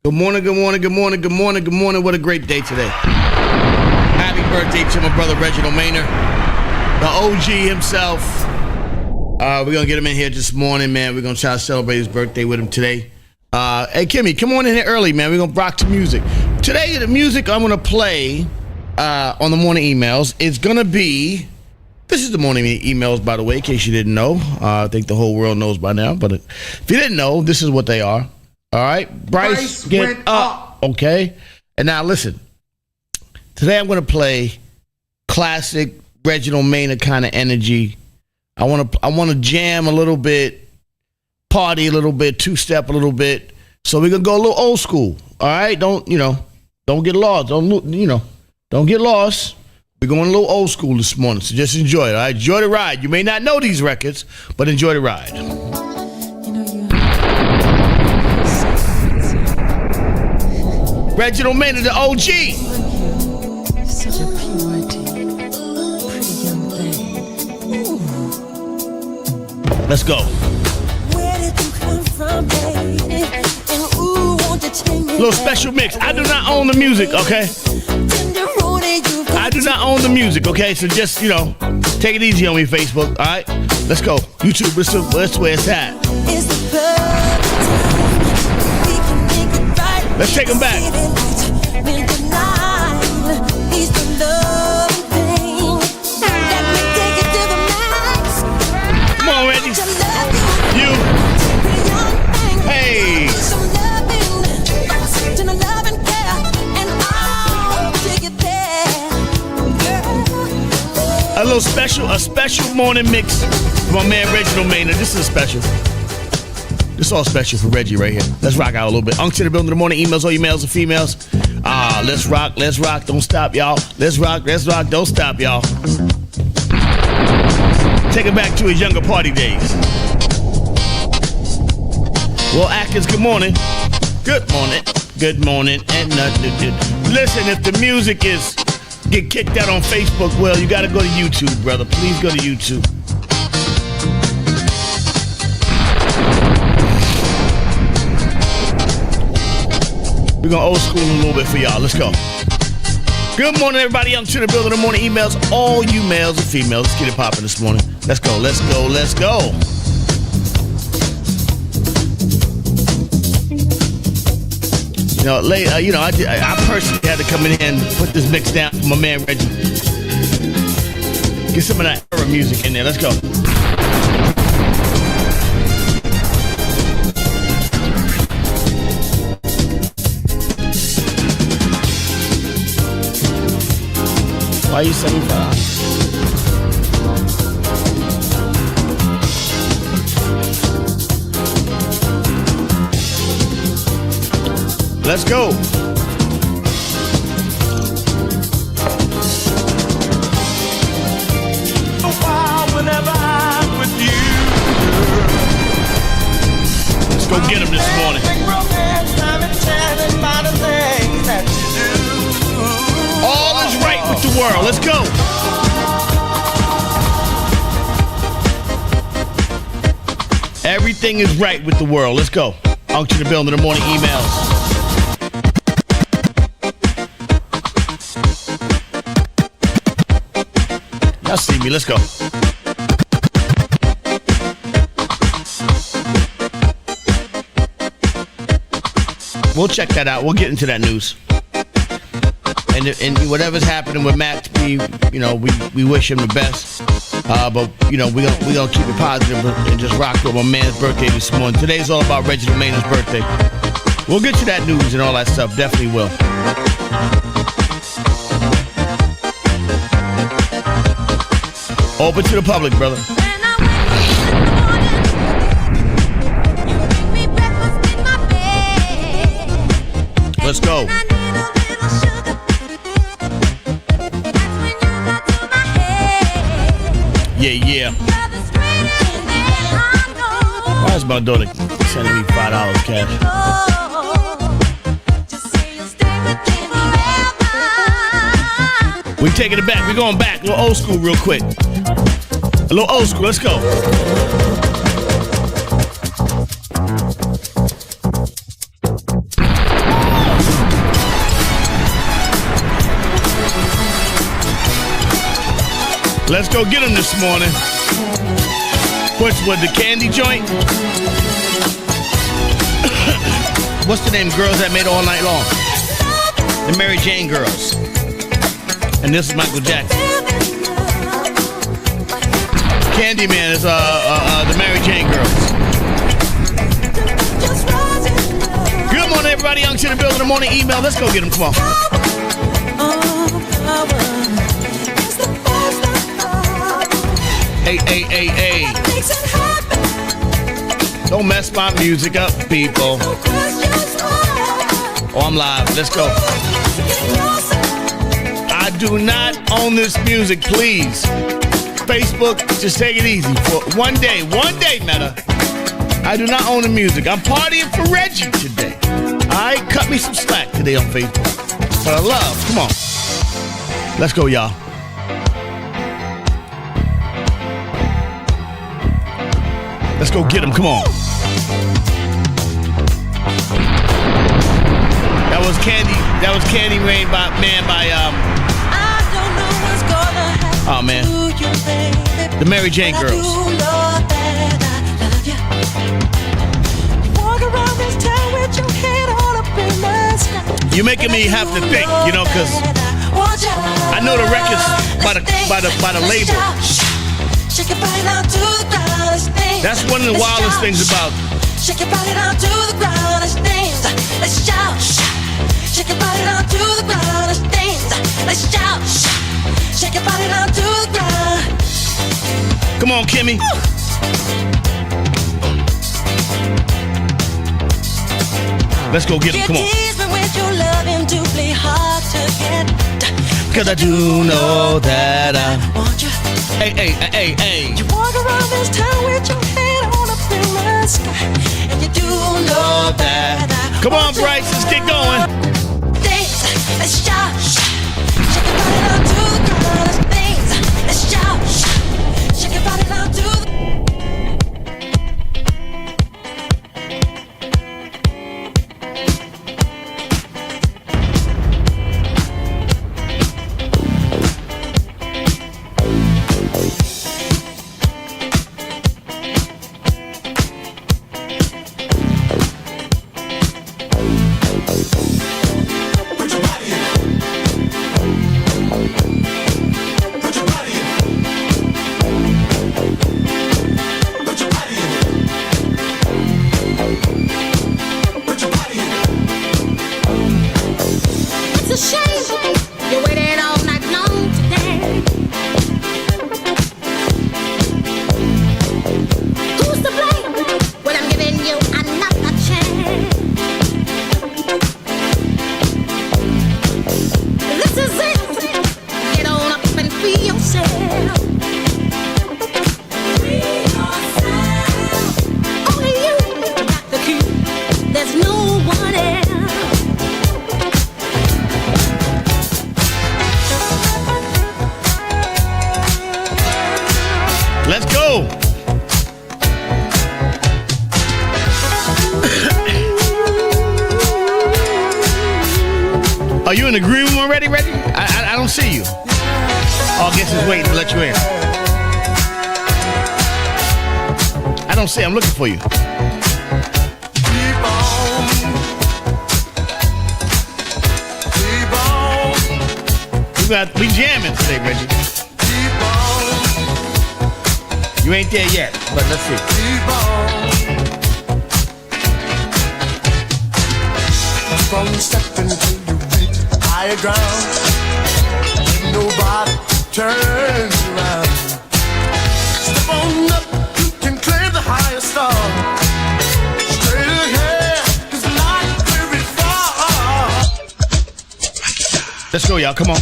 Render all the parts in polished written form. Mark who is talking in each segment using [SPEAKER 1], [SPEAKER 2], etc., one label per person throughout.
[SPEAKER 1] Good morning, good morning, good morning, good morning, good morning. What a great day today. Happy birthday to my brother Reginald Maynard, the OG himself. We're going to get him in here this morning, man. We're going to try to celebrate his birthday with him today. Hey, Kimmy, come on in here early, man. We're going to rock some music. Today, the music I'm going to play on the morning emails is going to be... This is the morning emails, by the way, in case you didn't know. I think the whole world knows by now. But if you didn't know, this is what they are. All right, Bryce get up. Okay, and now listen. Today I'm going to play classic Reginald Maynard kind of energy. I want to jam a little bit, party a little bit, two-step a little bit. So we're gonna go a little old school. All right, don't get lost. Don't get lost. We're going a little old school this morning, so just enjoy it. All right, enjoy the ride. You may not know these records, but enjoy the ride. Reginald Maynard, the OG.
[SPEAKER 2] Such a pretty young thing.
[SPEAKER 1] Let's go.
[SPEAKER 2] Where did you come from, baby? And ooh, won't you take me
[SPEAKER 1] Little special mix. I do not own the music, okay? I do not own the music, okay? So just, take it easy on me, Facebook, all right? Let's go. YouTube, that's where it's at. Let's take them back. Come on, Reggie. You. Hey. A special morning mix for my man Reginald Maynard. This is special. This is all special for Reggie right here. Let's rock out a little bit. Unction to the building in the morning. Emails, all you males and females. Let's rock, don't stop, y'all. Let's rock, don't stop, y'all. Take it back to his younger party days. Well, Atkins, good morning. Good morning. Good morning. And listen, if the music get kicked out on Facebook, well, you got to go to YouTube, brother. Please go to YouTube. We're going to old school a little bit for y'all. Let's go. Good morning, everybody. Young to the building. The morning emails. All you males and females. Let's get it popping this morning. Let's go. Let's go. Let's go. I personally had to come in here and put this mix down for my man Reggie. Get some of that era music in there. Let's go. Why are you 75? Let's go. Whenever I'm with you, let's go get him this morning. All is right with the world. Let's go. Everything is right with the world. Let's go. Out to the building in the morning emails. Y'all see me. Let's go. We'll check that out. We'll get into that news. And whatever's happening with Max B, we wish him the best. But we gonna keep it positive and just rock with my man's birthday this morning. Today's all about Reginald Maynard's birthday. We'll get to that news and all that stuff. Definitely will. Open to the public, brother. Let's go. Yeah. Why is my daughter sending me $5 cash? We taking it back. We're going back. A little old school real quick. A little old school. Let's go. Let's go get them this morning. What's with the candy joint? What's the name? Girls that made all night long. The Mary Jane Girls. And this is Michael Jackson. Candyman is the Mary Jane Girls. Good morning, everybody. Young to the building. The morning email. Let's go get them. Come on. Hey. Don't mess my music up, people. Oh, I'm live. Let's go. I do not own this music, please. Facebook, just take it easy. For one day, Meta. I do not own the music. I'm partying for Reggie today. All right, cut me some slack today on Facebook. For the love, come on. Let's go, y'all. Let's go get him. Come on. That was Candy Rain by
[SPEAKER 2] I don't know what's gonna happen.
[SPEAKER 1] Oh man. The Mary Jane Girls. You're making me have to think, you know, cause I know the records by the label. That's one of the wildest things about.
[SPEAKER 2] Shake your body down to the ground, let's dance, let's shout. Shake your body down to the ground, let's dance, let's shout. Shake your body down to the ground.
[SPEAKER 1] Come on, Kimmy. Let's go get him, come on. Cause I do know that I want you. Hey.
[SPEAKER 2] You walk around this town with your head on up in the sky, and you do know that I
[SPEAKER 1] come on, Bryce, let's get going.
[SPEAKER 2] Dance, let's shout. Shake your body down to the ground, let's dance, let's shout. Shake your body down to the
[SPEAKER 1] Are you in the green room already, Reggie? I don't see you. Oh, I guess it's waiting to let you in. I don't see. I'm looking for you. We jamming today, Reggie. You ain't there yet, but let's see.
[SPEAKER 3] From stepping to you reach higher ground, nobody turns around. Step on up, you can claim the higher star. Straight ahead, 'cause life very far.
[SPEAKER 1] Let's go, y'all. Come on.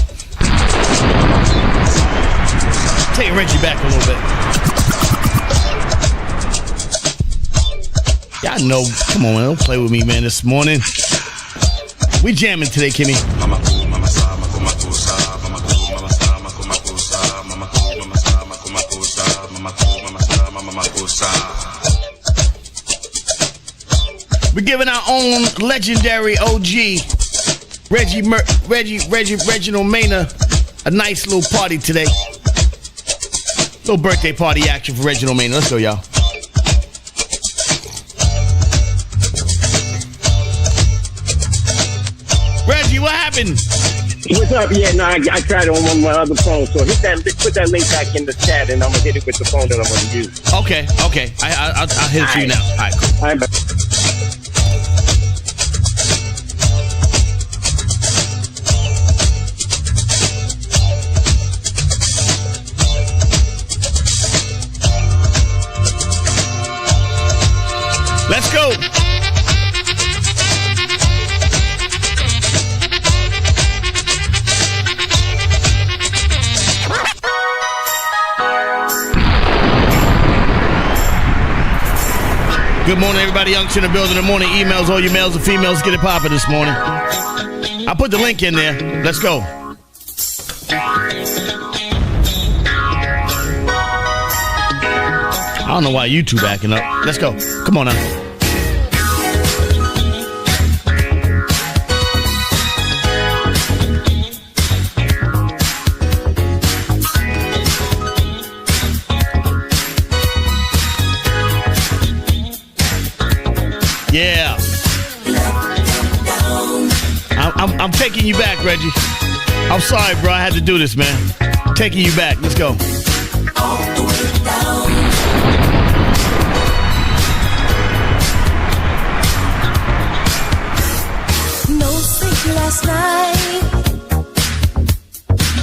[SPEAKER 1] Take Reggie back a little bit. Y'all know. Come on, man. Don't play with me, man, this morning. We jamming today, Kimmy. We're giving our own legendary OG, Reginald Maynard, a nice little party today. Little birthday party action for Reginald Maynard. Let's go, y'all. Reggie, what happened?
[SPEAKER 4] What's up? Yeah, no, I tried it on my other phone. So put that link back in the chat, and I'm gonna hit it with the phone that I'm gonna use.
[SPEAKER 1] Okay. I'll hit it for you now. All right, cool.
[SPEAKER 4] All right, bye.
[SPEAKER 1] Let's go. Good morning, everybody. Youngster in the building. The morning emails, all you males and females, get it popping this morning. I put the link in there. Let's go. I don't know why you two backing up. Let's go. Come on now. Yeah. I'm taking you back, Reggie. I'm sorry, bro. I had to do this, man. Taking you back. Let's go.
[SPEAKER 2] No sleep last night.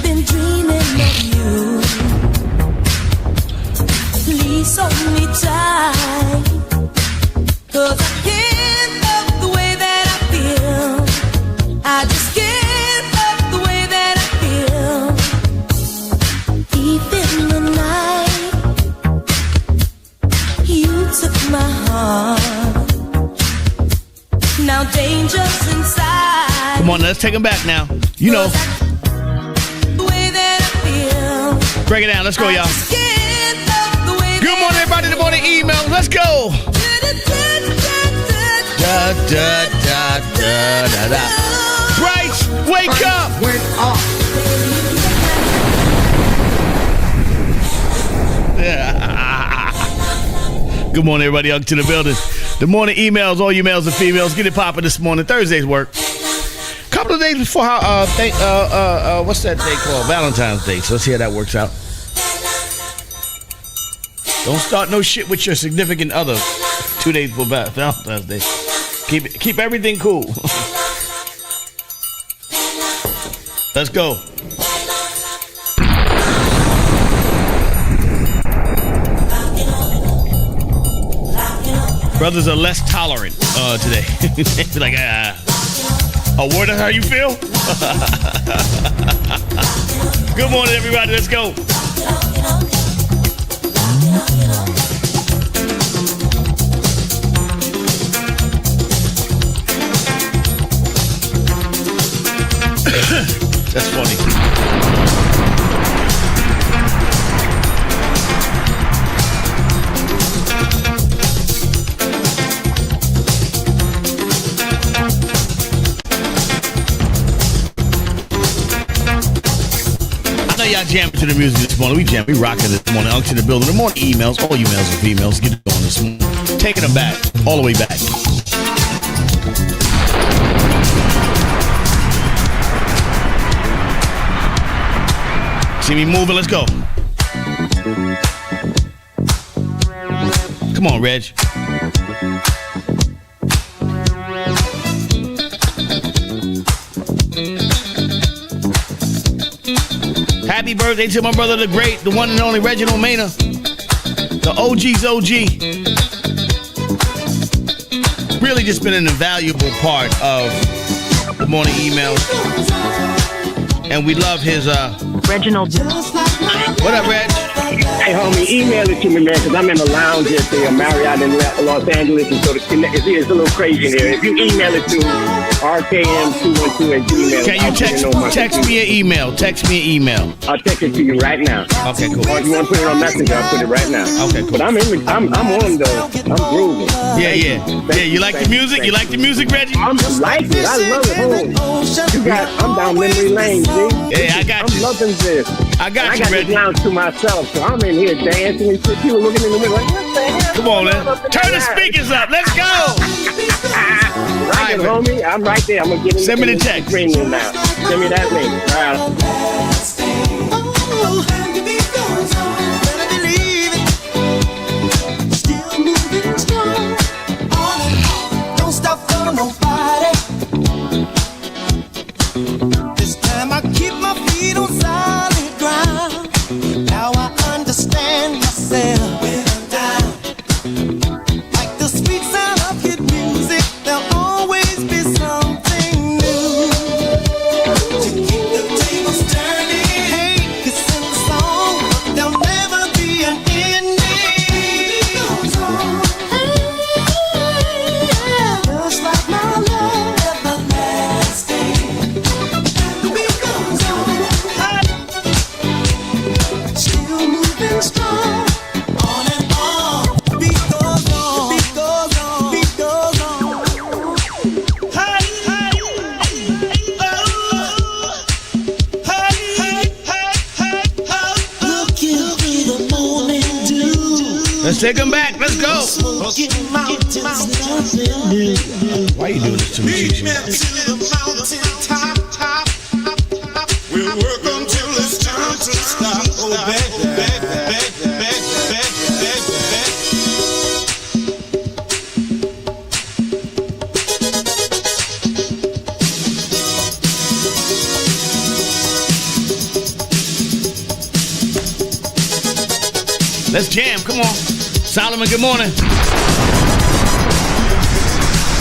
[SPEAKER 2] Been dreaming of you. Please hold me tight. 'Cause I can't help the way that I feel. I just can't help the way that I feel. Deep in the night, you took my heart. Now danger's inside.
[SPEAKER 1] Come on, let's take them back now. You know.
[SPEAKER 2] The way that I feel.
[SPEAKER 1] Break it down. Let's go, y'all. Good morning, everybody. The morning email. Let's go. Da, da, da, da, da, da. Bryce, wake up.
[SPEAKER 3] Went off.
[SPEAKER 1] Good morning, everybody. Up to the building. The morning emails, all you males and females, get it popping this morning. Thursday's work. Couple of days before what's that day called? Valentine's Day. So let's see how that works out. Don't start no shit with your significant other 2 days before Valentine's Day. Keep everything cool. Let's go. Brothers are less tolerant today. Like, oh, word is how you feel? Good morning, everybody. Let's go. That's funny. I know y'all jamming to the music this morning. We jam. We rocking this morning. Unc to the building. The morning emails. All you males and females. Get it going this morning. Taking them back. All the way back. See me moving? Let's go. Come on, Reg. Happy birthday to my brother, the great, the one and only Reginald Maynard. The OG's OG. Really just been an invaluable part of the morning emails. And we love his,
[SPEAKER 5] Reginald.
[SPEAKER 1] What up, Reg?
[SPEAKER 4] Hey, homie, email it to me, man, because I'm in the lounge at the Marriott in Los Angeles, and so it's a little crazy in here. If you email it to rkm212@gmail.
[SPEAKER 1] Can you text me an email? Text me an email.
[SPEAKER 4] I'll text it to you right now.
[SPEAKER 1] Okay, cool.
[SPEAKER 4] Or if you want to put it on Messenger, I'll put it right now.
[SPEAKER 1] Okay, cool.
[SPEAKER 4] But I'm on though. I'm grooving.
[SPEAKER 1] Yeah. You like the music? You like the music, Reggie?
[SPEAKER 4] I'm like it. I love it. I'm down memory lane, G.
[SPEAKER 1] Yeah, I got you.
[SPEAKER 4] I'm loving this.
[SPEAKER 1] I got
[SPEAKER 4] I
[SPEAKER 1] you,
[SPEAKER 4] got this
[SPEAKER 1] Reggie.
[SPEAKER 4] lounge to myself, so I'm in here dancing and shit. People looking in the window like, what the hell?
[SPEAKER 1] Come on, man. Turn the speakers up. Let's go.
[SPEAKER 4] Right, homie. I'm right there. I'm gonna get in.
[SPEAKER 1] Send me the text.
[SPEAKER 4] Screen room now. Send me that link.
[SPEAKER 3] Don't stop for nobody. This time I keep my feet on solid ground. Now I understand myself when I'm down. Like the sweet sound of hit music, there'll always be something new to keep the tables turning. Hate is in the song, but there'll never be an ending. Just like my love, everlasting. The beat goes on, still moving strong. On and on, beat goes on, beat goes on, beat goes on. Looking through the morning dew.
[SPEAKER 1] Let's take them back. Let's go.
[SPEAKER 3] Smoking mountains, nothing new.
[SPEAKER 1] Why you doing this to me, Gigi?
[SPEAKER 3] To the mountain top. We'll work until it's time to stop. Oh, baby.
[SPEAKER 1] Let's jam. Come on. Solomon, good morning.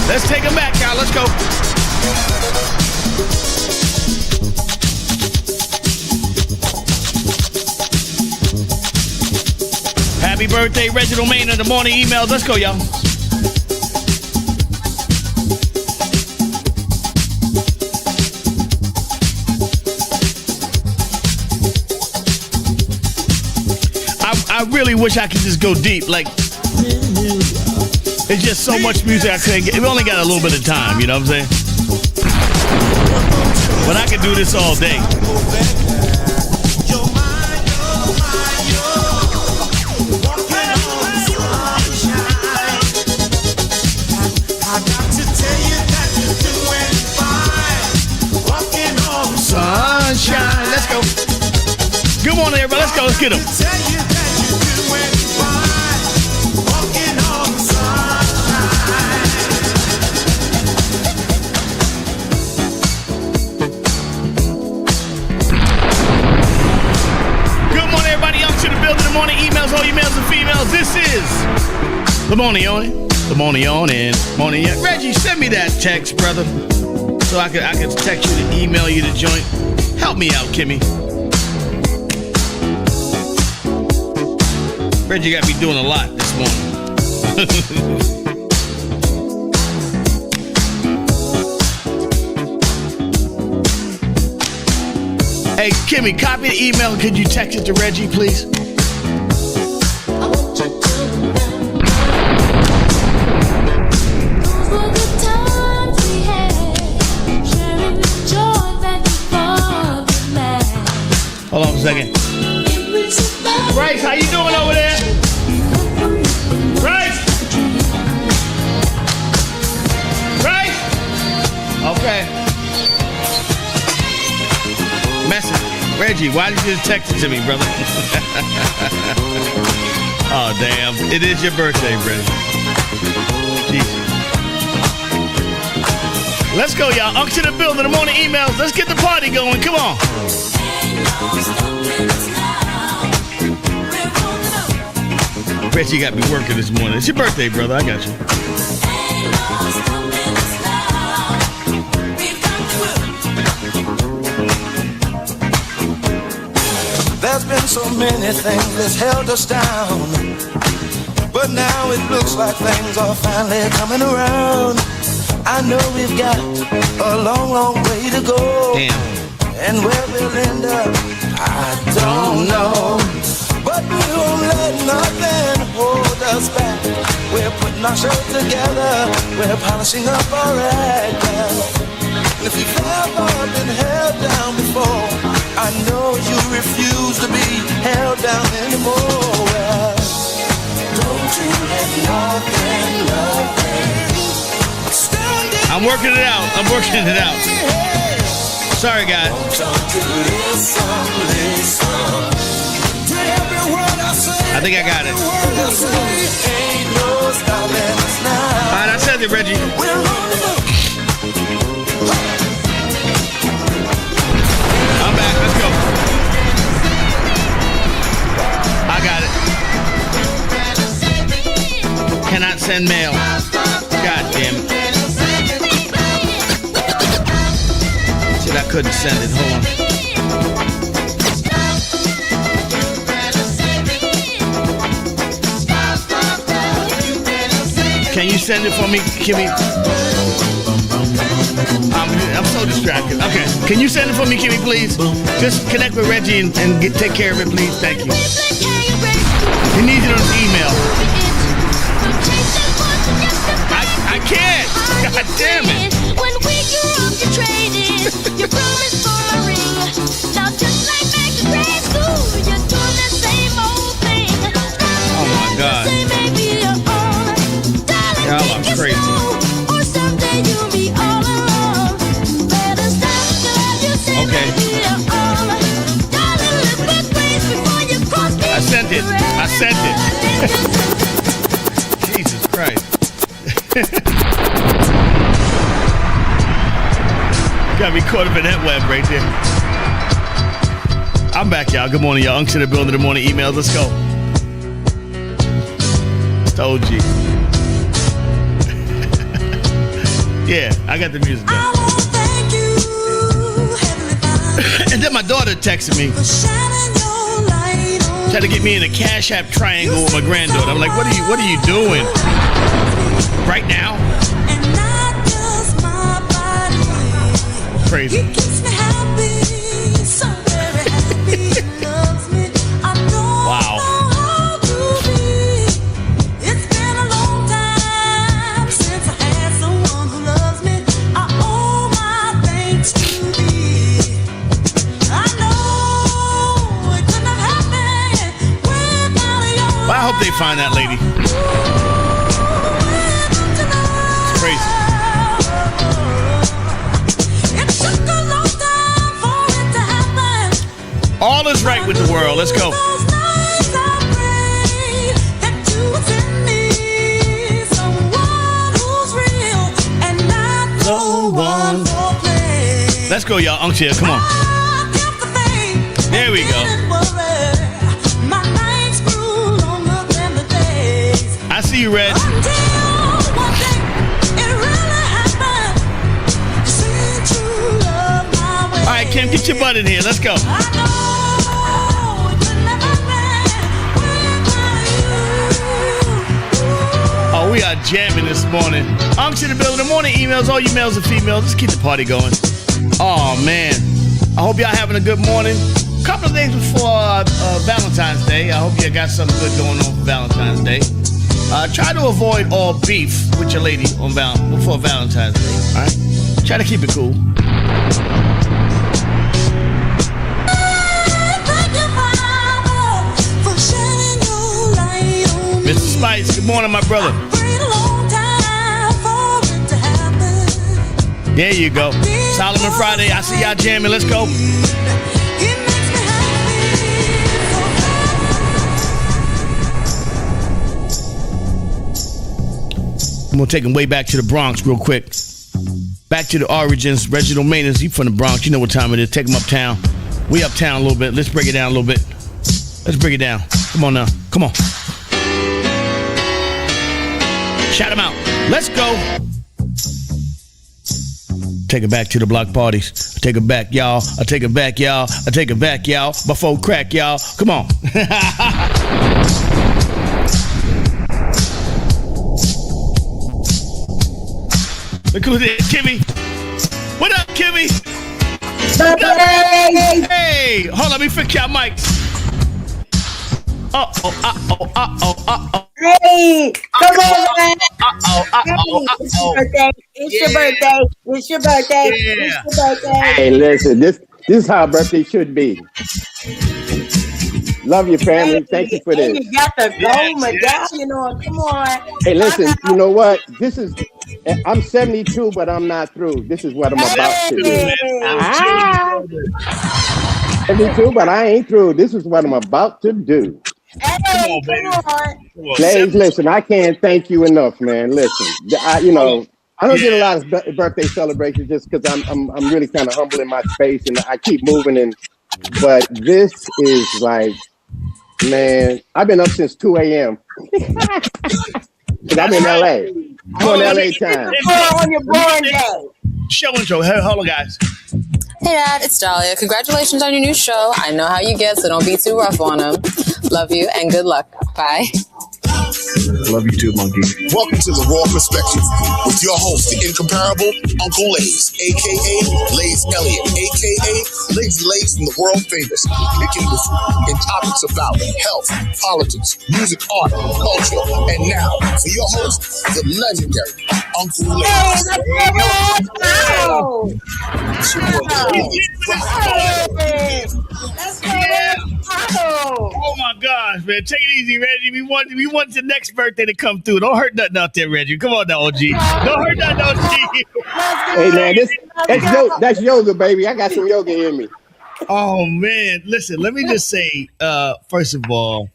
[SPEAKER 1] Let's take them back, y'all. Let's go. Happy birthday, Reginald Maynard. The morning emails. Let's go, y'all. I really wish I could just go deep. Like, it's just so much music I couldn't get. We only got a little bit of time, you know what I'm saying? But I could do this all day. Sunshine. Let's go. Good morning, everybody. Let's go. Let's get them. Morning emails, all you males and females. This is the morning on it. The morning on and morning. Reggie, send me that text, brother, so I can text you to email you the joint. Help me out, Kimmy. Reggie got me doing a lot this morning. Hey, Kimmy, copy the email. Could you text it to Reggie, please? Hold on a second. Bryce, how you doing over there? Bryce? Bryce? Okay. Message. Reggie, why did you just text it to me, brother? Oh, damn. It is your birthday, Reggie. Jesus. Let's go, y'all. Up to the building. The morning emails. Let's get the party going. Come on. Reggie got me working this morning. It's your birthday, brother. I got you.
[SPEAKER 3] There's been so many things that's held us down, but now it looks like things are finally coming around. I know we've got a long, long way to go.
[SPEAKER 1] Damn.
[SPEAKER 3] And where we'll end up, I don't know. But we won't let nothing hold us back. We're putting our show together. We're polishing up our act now. And if you've ever been held down before, I know you refuse to be held down anymore. Well, don't you let nothing stand in.
[SPEAKER 1] I'm working it out. I'm working it out. Sorry, guys. I think I got it. All right, I said it, Reggie. I'm back. Let's go. I got it. Cannot send mail. God damn it. Shit, I couldn't send it. Hold on. Can you send it for me, Kimmy? I'm so distracted. Okay. Can you send it for me, Kimmy, please? Just connect with Reggie and take care of it, please. Thank you. He needs it on his email. I can't. God damn it.
[SPEAKER 2] When we grew up, you traded your promise for a ring. Now just like back in grade school, you're doing the same old thing.
[SPEAKER 1] Oh my God. Y'all are crazy.
[SPEAKER 2] Or someday you'll be all alone. Better stop till you say
[SPEAKER 1] Okay.
[SPEAKER 2] darling, look back ways before you cross me.
[SPEAKER 1] I sent it. I sent it. Jesus Christ. Got me caught up in that web right there. I'm back, y'all. Good morning, y'all. Unction to the building, the morning emails. Let's go. It's the OG. Yeah, I got the music down. And then my daughter texted me. Tried to get me in a Cash App triangle with my granddaughter. I'm like, what are you doing? Right now? Crazy. Wow. Well, I hope they find that lady. It's crazy. All is right with the world. Let's go. Let's go, y'all. Unction, come on. There we go. I see you, Reg. All right, Kim, get your butt in here. Let's go. Oh, we are jamming this morning. Unction to the building. The morning emails, all you males and females. Let's keep the party going. Oh, man. I hope y'all having a good morning. A couple of days before Valentine's Day. I hope you got something good going on for Valentine's Day. Try to avoid all beef with your lady on before Valentine's Day. All right? Try to keep it cool. Mr. Spice, good morning, my brother. There you go. Solomon Friday. I see y'all jamming. Let's go. I'm going to take him way back to the Bronx real quick. Back to the origins. Reginald Maynard, he from the Bronx. You know what time it is. Take him uptown. We uptown a little bit. Let's break it down a little bit. Let's break it down. Come on now. Come on. Shout him out. Let's go. Take it back to the block parties. I take it back, y'all. I take it back, y'all. I take it back, y'all. Before crack, y'all. Come on. Look who's there, Kimmy. What up, Kimmy?
[SPEAKER 5] Birthday!
[SPEAKER 1] Hey, hold on, let me fix your mics. Uh-oh.
[SPEAKER 5] Hey, come on, man. Hey, it's your
[SPEAKER 1] Uh-oh.
[SPEAKER 5] birthday. It's your birthday. It's your birthday.
[SPEAKER 1] Yeah.
[SPEAKER 5] It's your birthday.
[SPEAKER 4] Hey, listen, this is how a birthday should be. Love your family. Thank you for
[SPEAKER 5] And
[SPEAKER 4] this.
[SPEAKER 5] you got the gold
[SPEAKER 1] Yes.
[SPEAKER 5] medallion on. Come on.
[SPEAKER 4] Hey, listen, you know what? I'm 72, but I'm not through. This is what I'm about to do. Ah, 72, but I ain't through. This is what I'm about to do.
[SPEAKER 5] Hey,
[SPEAKER 1] Come on,
[SPEAKER 5] come
[SPEAKER 1] baby.
[SPEAKER 5] on.
[SPEAKER 1] Come on,
[SPEAKER 4] Ladies, listen, I can't thank you enough, man. Listen, I don't get a lot of birthday celebrations just because I'm really kind of humble in my space and I keep moving. But this is like, man, I've been up since 2 a.m. because I'm in LA. I'm on LA time.
[SPEAKER 5] On your born day.
[SPEAKER 1] Show intro. Hey, hold on, guys.
[SPEAKER 6] Hey Dad, it's Dahlia. Congratulations on your new show. I know how you get, so don't be too rough on him. Love you and good luck. Bye.
[SPEAKER 1] Love you too, Monkey.
[SPEAKER 7] Welcome to the Raw Perspective with your host, the incomparable Uncle Lays, aka Lays Elliott, aka Lazy Lays from the world famous, picking with you in topics about health, politics, music, art, culture, and now for your host, the legendary Uncle
[SPEAKER 5] Hey,
[SPEAKER 7] Lays.
[SPEAKER 5] let's go.
[SPEAKER 7] It's your boy,
[SPEAKER 5] Hey, let's go.
[SPEAKER 1] Oh my gosh, man. Take it easy, Reggie. We want the next birthday to come through. Don't hurt nothing out there, Reggie. Come on now, OG. Don't hurt nothing, OG.
[SPEAKER 4] Hey, man, that's yoga, baby. I got some yoga in me.
[SPEAKER 1] Oh man. Listen, let me just say, first of all,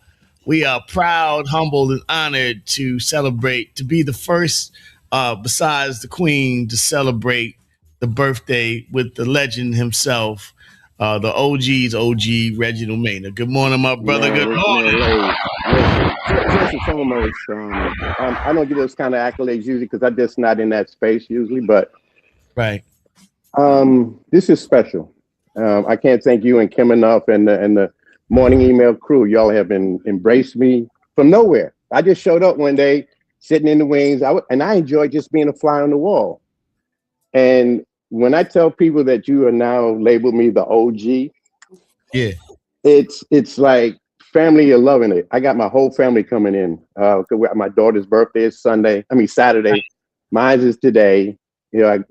[SPEAKER 1] we are proud, humbled, and honored to celebrate, to be the first, besides the Queen, to celebrate the birthday with the legend himself, the OG's OG, Reginald Maynard. Good morning, my brother.
[SPEAKER 4] Man,
[SPEAKER 1] Good morning.
[SPEAKER 4] First and foremost, I don't get those kind of accolades usually because I'm just not in that space usually. But
[SPEAKER 1] Right.
[SPEAKER 4] this is special. I can't thank you and Kim enough, and the morning email crew. Y'all have embraced me from nowhere. I just showed up one day, sitting in the wings, and I enjoy just being a fly on the wall. And when I tell people that you are now labeled me the OG,
[SPEAKER 1] Yeah.
[SPEAKER 4] it's like family are loving it. I got my whole family coming in. My daughter's birthday is Saturday. Mine is today. You know,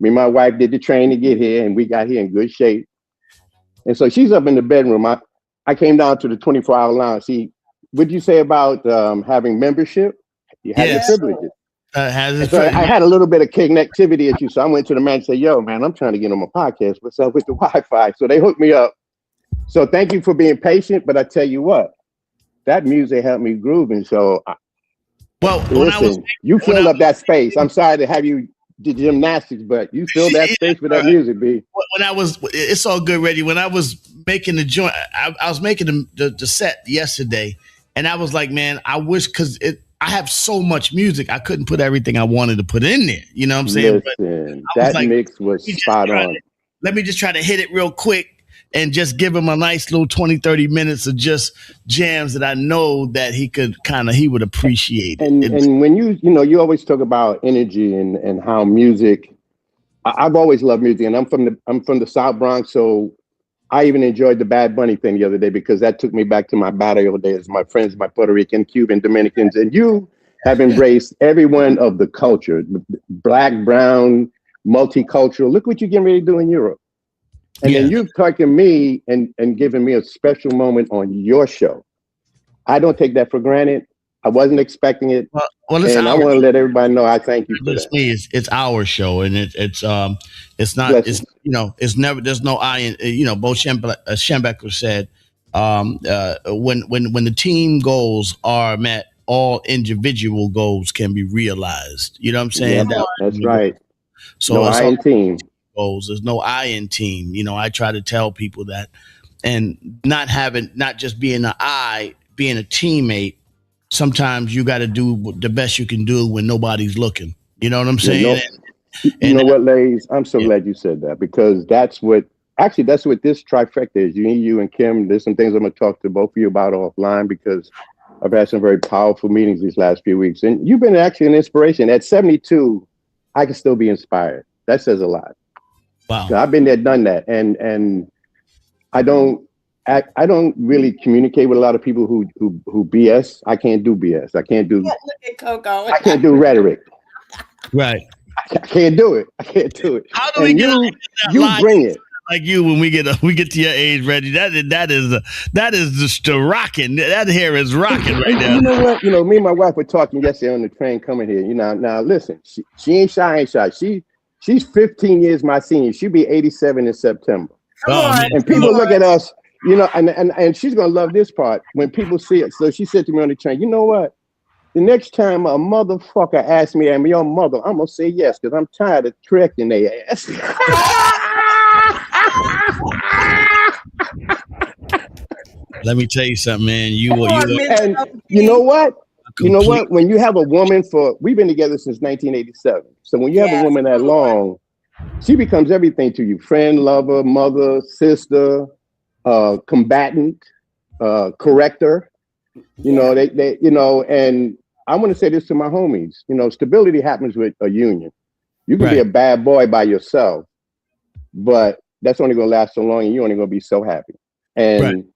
[SPEAKER 4] me and my wife did the train to get here, and we got here in good shape. And so she's up in the bedroom. I came down to the 24-hour lounge. See, what did you say about having membership? You have
[SPEAKER 1] Yes.
[SPEAKER 4] the privileges.
[SPEAKER 1] Has it
[SPEAKER 4] So I had a little bit of connectivity issue. So I went to the man and said, yo, man, I'm trying to get on my podcast. What's up with the Wi-Fi? So they hooked me up. So thank you for being patient. But I tell you what, that music helped me grooving. So listen, you filled up that space. I'm sorry to have you do gymnastics, but you filled that space with that music, B.
[SPEAKER 1] It's all good, Reggie. When I was making the joint, I was making the set yesterday, and I was like, man, I wish, because I have so much music, I couldn't put everything I wanted to put in there. You know what I'm saying?
[SPEAKER 4] Listen, that mix was spot on.
[SPEAKER 1] Let me just try to hit it real quick and just give him a nice little 20, 30 minutes of just jams that I know that he would appreciate.
[SPEAKER 4] And when you always talk about energy and how music, I've always loved music, and I'm from the South Bronx, so I even enjoyed the Bad Bunny thing the other day because that took me back to my barrio days, my friends, my Puerto Rican, Cuban, Dominicans, and you have embraced everyone of the culture, black, brown, multicultural. Look what you're getting ready to do in Europe. And then you've taken me and given me a special moment on your show. I don't take that for granted. I wasn't expecting it. And I want to let everybody know I thank you for that.
[SPEAKER 1] It's our show, and it's not, it's, it's never, there's no I in, Bo Schembecker said, when the team goals are met, all individual goals can be realized. You know what I'm saying?
[SPEAKER 4] Yeah, that's right.
[SPEAKER 1] So
[SPEAKER 4] no I in team
[SPEAKER 1] goals. There's no I in team. I try to tell people that, and not just being an I, being a teammate. Sometimes you got to do the best you can do when nobody's looking. You know what I'm saying?
[SPEAKER 4] You know what, Lays? I'm so glad you said that, because that's what this trifecta is. You and Kim, there's some things I'm going to talk to both of you about offline, because I've had some very powerful meetings these last few weeks. And you've been actually an inspiration. At 72, I can still be inspired. That says a lot.
[SPEAKER 1] Wow.
[SPEAKER 4] So I've been there, done that, and I don't really communicate with a lot of people who BS. I can't do BS. I can't do.
[SPEAKER 5] Look at Coco.
[SPEAKER 4] I can't do rhetoric.
[SPEAKER 1] Right.
[SPEAKER 4] I can't do it. I can't do it.
[SPEAKER 1] How do we get
[SPEAKER 4] you
[SPEAKER 1] line
[SPEAKER 4] bring it?
[SPEAKER 1] like you when we get to your age, Reggie? That is just rocking. That hair is rocking right now.
[SPEAKER 4] You know what? You know, me and my wife were talking yesterday on the train coming here. You know, now listen, she ain't shy, She's 15 years my senior. She'll be 87 in September. And people look at us, you know, and she's gonna love this part when people see it. So she said to me on the train, you know what? The next time a motherfucker asks me, am your mother? I'm gonna say yes, because I'm tired of tricking their ass.
[SPEAKER 1] Let me tell you something, man.
[SPEAKER 4] And you know what? You know what? When you have a woman we've been together since 1987. So when you have a woman that long, she becomes everything to you: friend, lover, mother, sister, combatant, corrector. You know, they you know, and I want to say this to my homies. You know, stability happens with a union. You can be a bad boy by yourself, but that's only gonna last so long, and you're only gonna be so happy. And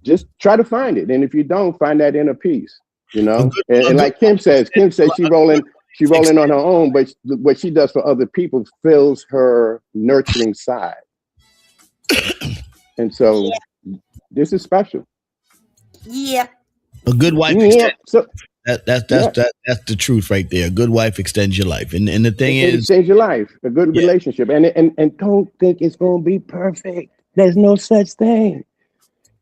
[SPEAKER 4] just try to find it. And if you don't, find that inner peace. You know, and like Kim says she rolling on her own, but what she does for other people fills her nurturing side. And so this is special.
[SPEAKER 5] Yeah.
[SPEAKER 1] A good wife.
[SPEAKER 4] Yeah. So
[SPEAKER 1] that's the truth right there. A good wife extends your life, and the thing is,
[SPEAKER 4] extends your life. A good relationship, and don't think it's gonna be perfect. There's no such thing.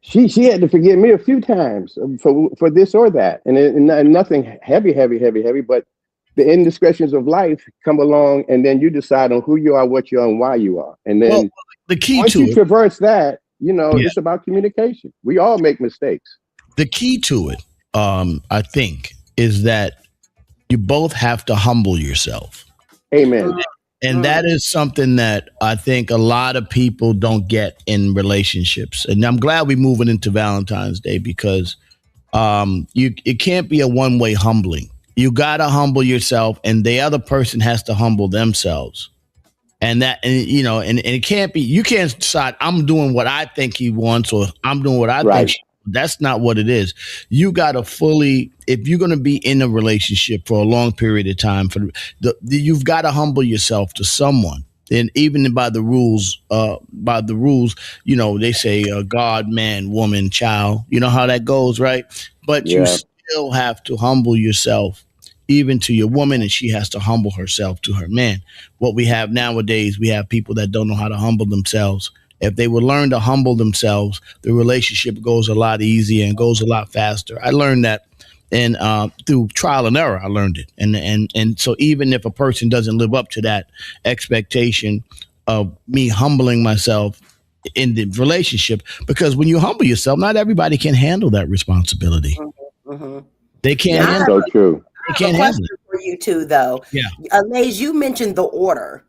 [SPEAKER 4] She had to forgive me a few times for this or that, and nothing heavy, but the indiscretions of life come along, and then you decide on who you are, what you are, and why you are, and then
[SPEAKER 1] the key
[SPEAKER 4] once
[SPEAKER 1] to
[SPEAKER 4] you traverse that, you know, it's about communication. We all make mistakes.
[SPEAKER 1] The key to it, I think, is that you both have to humble yourself.
[SPEAKER 4] Amen.
[SPEAKER 1] And that is something that I think a lot of people don't get in relationships. And I'm glad we're moving into Valentine's Day because it can't be a one-way humbling. You got to humble yourself, and the other person has to humble themselves. And it can't be, you can't decide I'm doing what I think he wants or I'm doing what I think. That's not what it is. You got to fully, if you're going to be in a relationship for a long period of time, you've got to humble yourself to someone. And even by the rules, you know, they say God, man, woman, child. You know how that goes, right? But you still have to humble yourself even to your woman, and she has to humble herself to her man. What we have nowadays, we have people that don't know how to humble themselves. If they would learn to humble themselves, the relationship goes a lot easier and goes a lot faster. I learned that through trial and error. I learned it. And so even if a person doesn't live up to that expectation of me humbling myself in the relationship, because when you humble yourself, not everybody can handle that responsibility. They can't handle it.
[SPEAKER 4] So true.
[SPEAKER 5] They can't handle it. For you too, though. Yeah. Lays, you mentioned the order.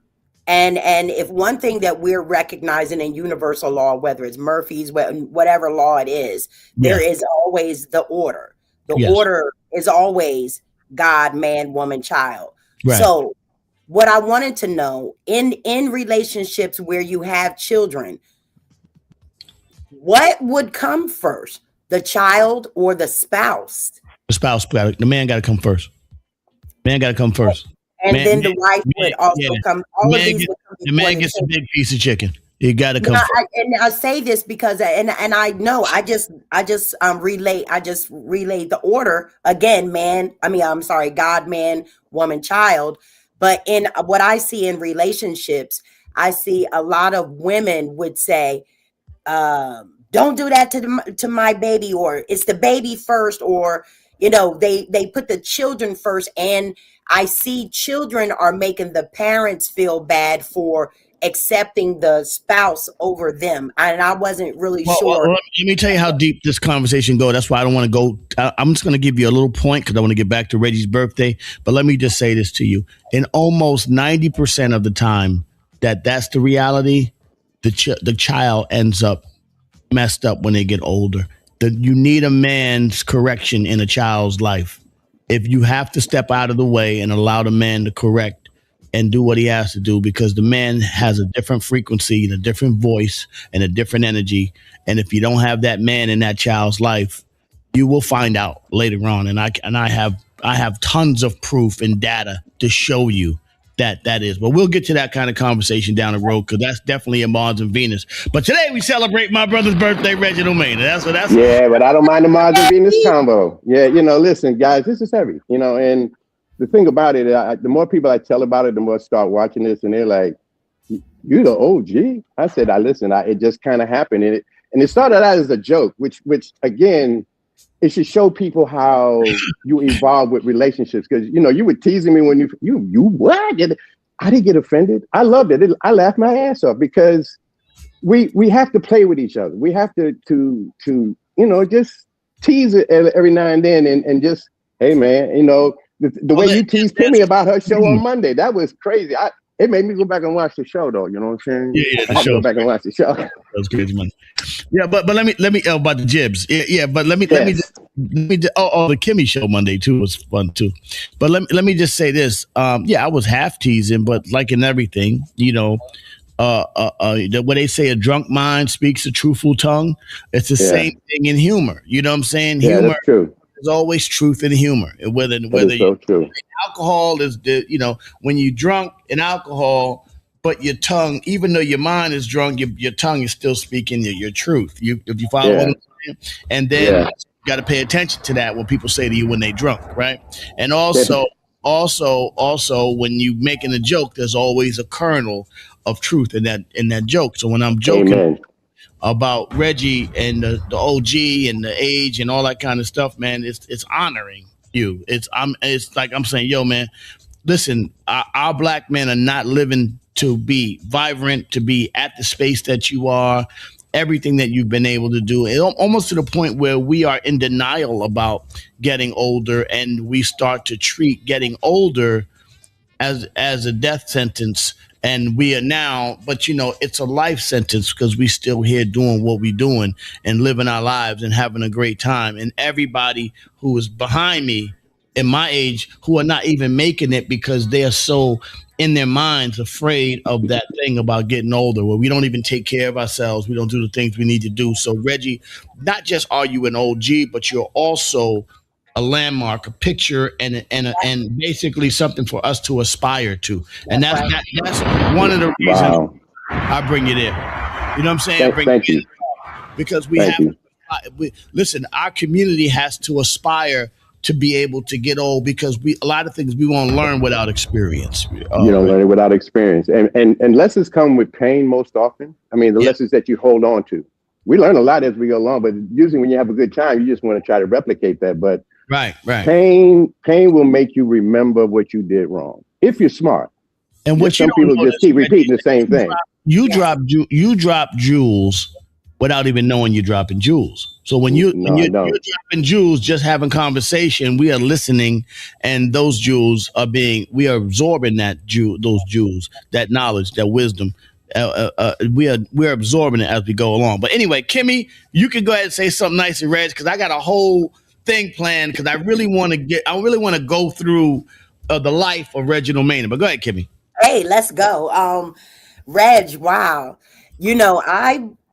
[SPEAKER 5] And if one thing that we're recognizing in universal law, whether it's Murphy's, whatever law it is, there is always the order. The order is always God, man, woman, child. Right. So what I wanted to know in relationships where you have children, what would come first, the child or the spouse?
[SPEAKER 1] The spouse, the man got to come first. Man got to come first.
[SPEAKER 5] And then the wife would also come. All of these would come.
[SPEAKER 1] The man gets a big piece of chicken. You got to come.
[SPEAKER 5] And I say this because, and I know I just relay the order again. God, man, woman, child. But in what I see in relationships, I see a lot of women would say, "Don't do that to my baby," or "It's the baby first," or they put the children first. And I see children are making the parents feel bad for accepting the spouse over them. And I wasn't really sure.
[SPEAKER 1] Let me tell you how deep this conversation goes. That's why I don't want to go. I'm just going to give you a little point because I want to get back to Reggie's birthday. But let me just say this to you. In almost 90% of the time that's the reality, the child ends up messed up when they get older. You need a man's correction in a child's life. If you have to step out of the way and allow the man to correct and do what he has to do, because the man has a different frequency and a different voice and a different energy. And if you don't have that man in that child's life, you will find out later on. And I have tons of proof and data to show you that is. But we'll get to that kind of conversation down the road, because that's definitely a Mars and Venus. But today we celebrate my brother's birthday, Reginald Maynard. That's
[SPEAKER 4] Yeah, but I don't mind the Mars and Venus combo. Yeah, listen, guys, this is heavy, and the thing about it, the more people I tell about it, the more I start watching this, and they're like, "You the OG?" I said, it just kind of happened, and it started out as a joke, which again, it should show people how you evolve with relationships. Because you were teasing me when you what? I didn't get offended. I loved it. I laughed my ass off, because we have to play with each other. We have to just tease it every now and then, and just, hey man, the way you teased Kimmy about her show on Monday, that was crazy. It made me go back and watch the show, though. You know what I'm saying?
[SPEAKER 1] Yeah,
[SPEAKER 4] I had to go back and watch the show.
[SPEAKER 1] That was crazy, man. Yeah, but let me about the jibs. Yeah, but let me the Kimmy show Monday too was fun too. But let me just say this. I was half teasing, but like in everything, what they say, a drunk mind speaks a truthful tongue. It's the same thing in humor. You know what I'm saying?
[SPEAKER 4] Yeah,
[SPEAKER 1] Humor.
[SPEAKER 4] that's true.
[SPEAKER 1] There's always truth in humor. Whether
[SPEAKER 4] true.
[SPEAKER 1] Alcohol is when you drunk in alcohol, but your tongue, even though your mind is drunk, your tongue is still speaking your truth. If you follow what I'm saying, and then you got to pay attention to that, what people say to you when they drunk, right? And also when you making a joke, there's always a kernel of truth in that joke. So when I'm joking about Reggie and the OG and the age and all that kind of stuff, man, it's honoring you. It's like I'm saying, yo, man, listen, our black men are not living to be vibrant, to be at the space that you are, everything that you've been able to do, and almost to the point where we are in denial about getting older, and we start to treat getting older as a death sentence. And we are now, but it's a life sentence, because we still here doing what we doing and living our lives and having a great time. And everybody who is behind me in my age, who are not even making it because they are so in their minds afraid of that thing about getting older, where we don't even take care of ourselves. We don't do the things we need to do. So Reggie, not just are you an OG, but you're also a landmark, a picture, and basically something for us to aspire to. And that's one of the reasons I bring you there. You know what I'm saying?
[SPEAKER 4] Thank you.
[SPEAKER 1] Because listen, our community has to aspire to be able to get old, because a lot of things we won't learn without experience. You
[SPEAKER 4] don't learn it without experience. And lessons come with pain most often. I mean, the lessons that you hold on to. We learn a lot as we go along, but usually when you have a good time, you just want to try to replicate that. But
[SPEAKER 1] Right.
[SPEAKER 4] Pain will make you remember what you did wrong if you're smart.
[SPEAKER 1] And what
[SPEAKER 4] some people just keep repeating the same thing.
[SPEAKER 1] You drop jewels without even knowing you're dropping jewels. So when you're dropping jewels, just having conversation, we are listening, and those jewels we are absorbing those jewels, that knowledge, that wisdom. We're absorbing it as we go along. But anyway, Kimmy, you can go ahead and say something nice and Reg, because I got a whole thing planned, because I really want to go through the life of Reginald Maynard. But go ahead, Kimmy.
[SPEAKER 5] Hey, let's go. Reg, wow.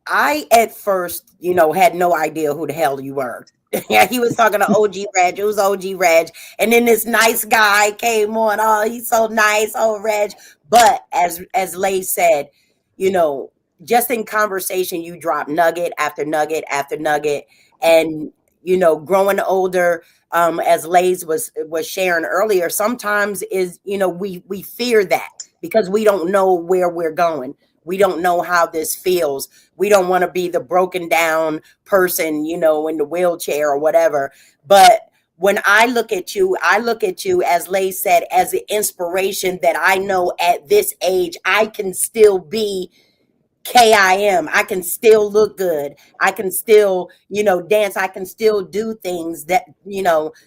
[SPEAKER 5] I at first, had no idea who the hell you were. Yeah, he was talking to OG Reg. It was OG Reg. And then this nice guy came on. Oh, he's so nice. Oh, Reg. But as Lay said, just in conversation, you drop nugget after nugget after nugget. And, growing older, as Lays was sharing earlier, sometimes is, we fear that, because we don't know where we're going. We don't know how this feels. We don't want to be the broken down person, in the wheelchair or whatever. But when I look at you, as Lay said, as an inspiration that I know at this age, I can still be KIM. I can still look good. I can still, dance. I can still do things that,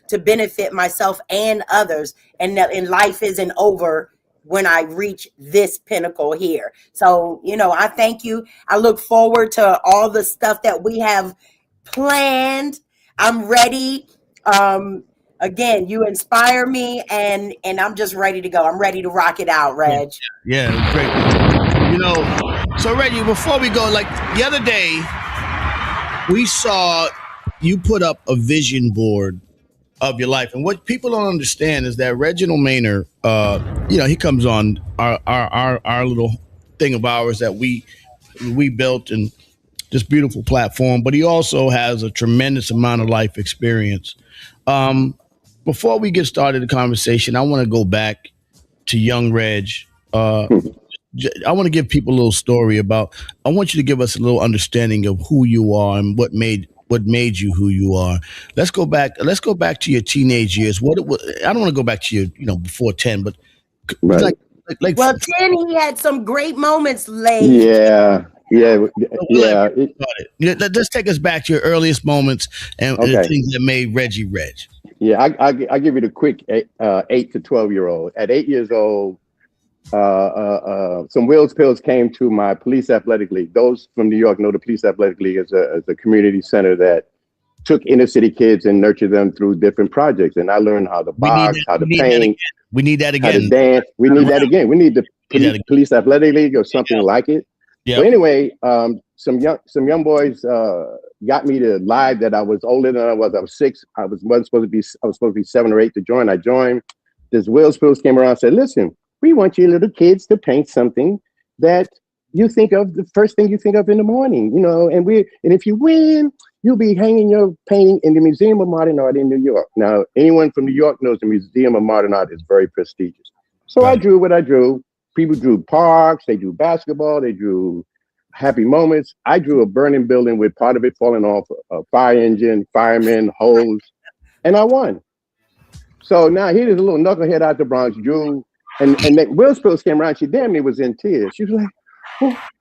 [SPEAKER 5] to benefit myself and others. And life isn't over when I reach this pinnacle here. So, I thank you. I look forward to all the stuff that we have planned. I'm ready. again, you inspire me, and I'm just ready to go. I'm ready to rock it out, Reg.
[SPEAKER 1] Yeah, great. You know, so Reggie, before we go, like the other day, we saw you put up a vision board of your life, and what people don't understand is that Reginald Maynor, he comes on our little thing of ours that we built and this beautiful platform, but he also has a tremendous amount of life experience. Before we get started the conversation, I want to go back to young Reg. I want to give people a little story about. I want you to give us a little understanding of who you are and what made you who you are. Let's go back to your teenage years. I don't want to go back to your, before 10, but
[SPEAKER 4] Right.
[SPEAKER 1] like
[SPEAKER 5] Well, 10, he had some great moments, Lane.
[SPEAKER 4] Yeah.
[SPEAKER 1] Let's take us back to your earliest moments and the
[SPEAKER 4] Okay.
[SPEAKER 1] things that made Reggie Reg.
[SPEAKER 4] Yeah, I give you the quick 8 to 12-year-old. At 8 years old, some Wills Pills came to my police athletic league. Those from New York know the police athletic league is a community center that took inner city kids and nurtured them through different projects. And I learned how to box, how to paint,
[SPEAKER 1] We need that
[SPEAKER 4] how to
[SPEAKER 1] again.
[SPEAKER 4] dance. We need that again. We need the
[SPEAKER 1] Need that again.
[SPEAKER 4] police athletic league or something like it.
[SPEAKER 1] Yeah.
[SPEAKER 4] So anyway, some young boys got me to lie that I was older than I was. I was 6. I was supposed to be 7 or 8 to join. I joined. This Wills Pills came around and said, "Listen, we want you little kids to paint something that you think of the first thing you think of in the morning, and if you win, you'll be hanging your painting in the Museum of Modern Art in New York." Now, anyone from New York knows the Museum of Modern Art is very prestigious. So I drew what I drew. People drew parks, they drew basketball, they drew happy moments. I drew a burning building with part of it falling off, a fire engine, firemen, hose, and I won. So now here's a little knucklehead out the Bronx, drew, and then Wills Pills came around. She damn near was in tears. She was like,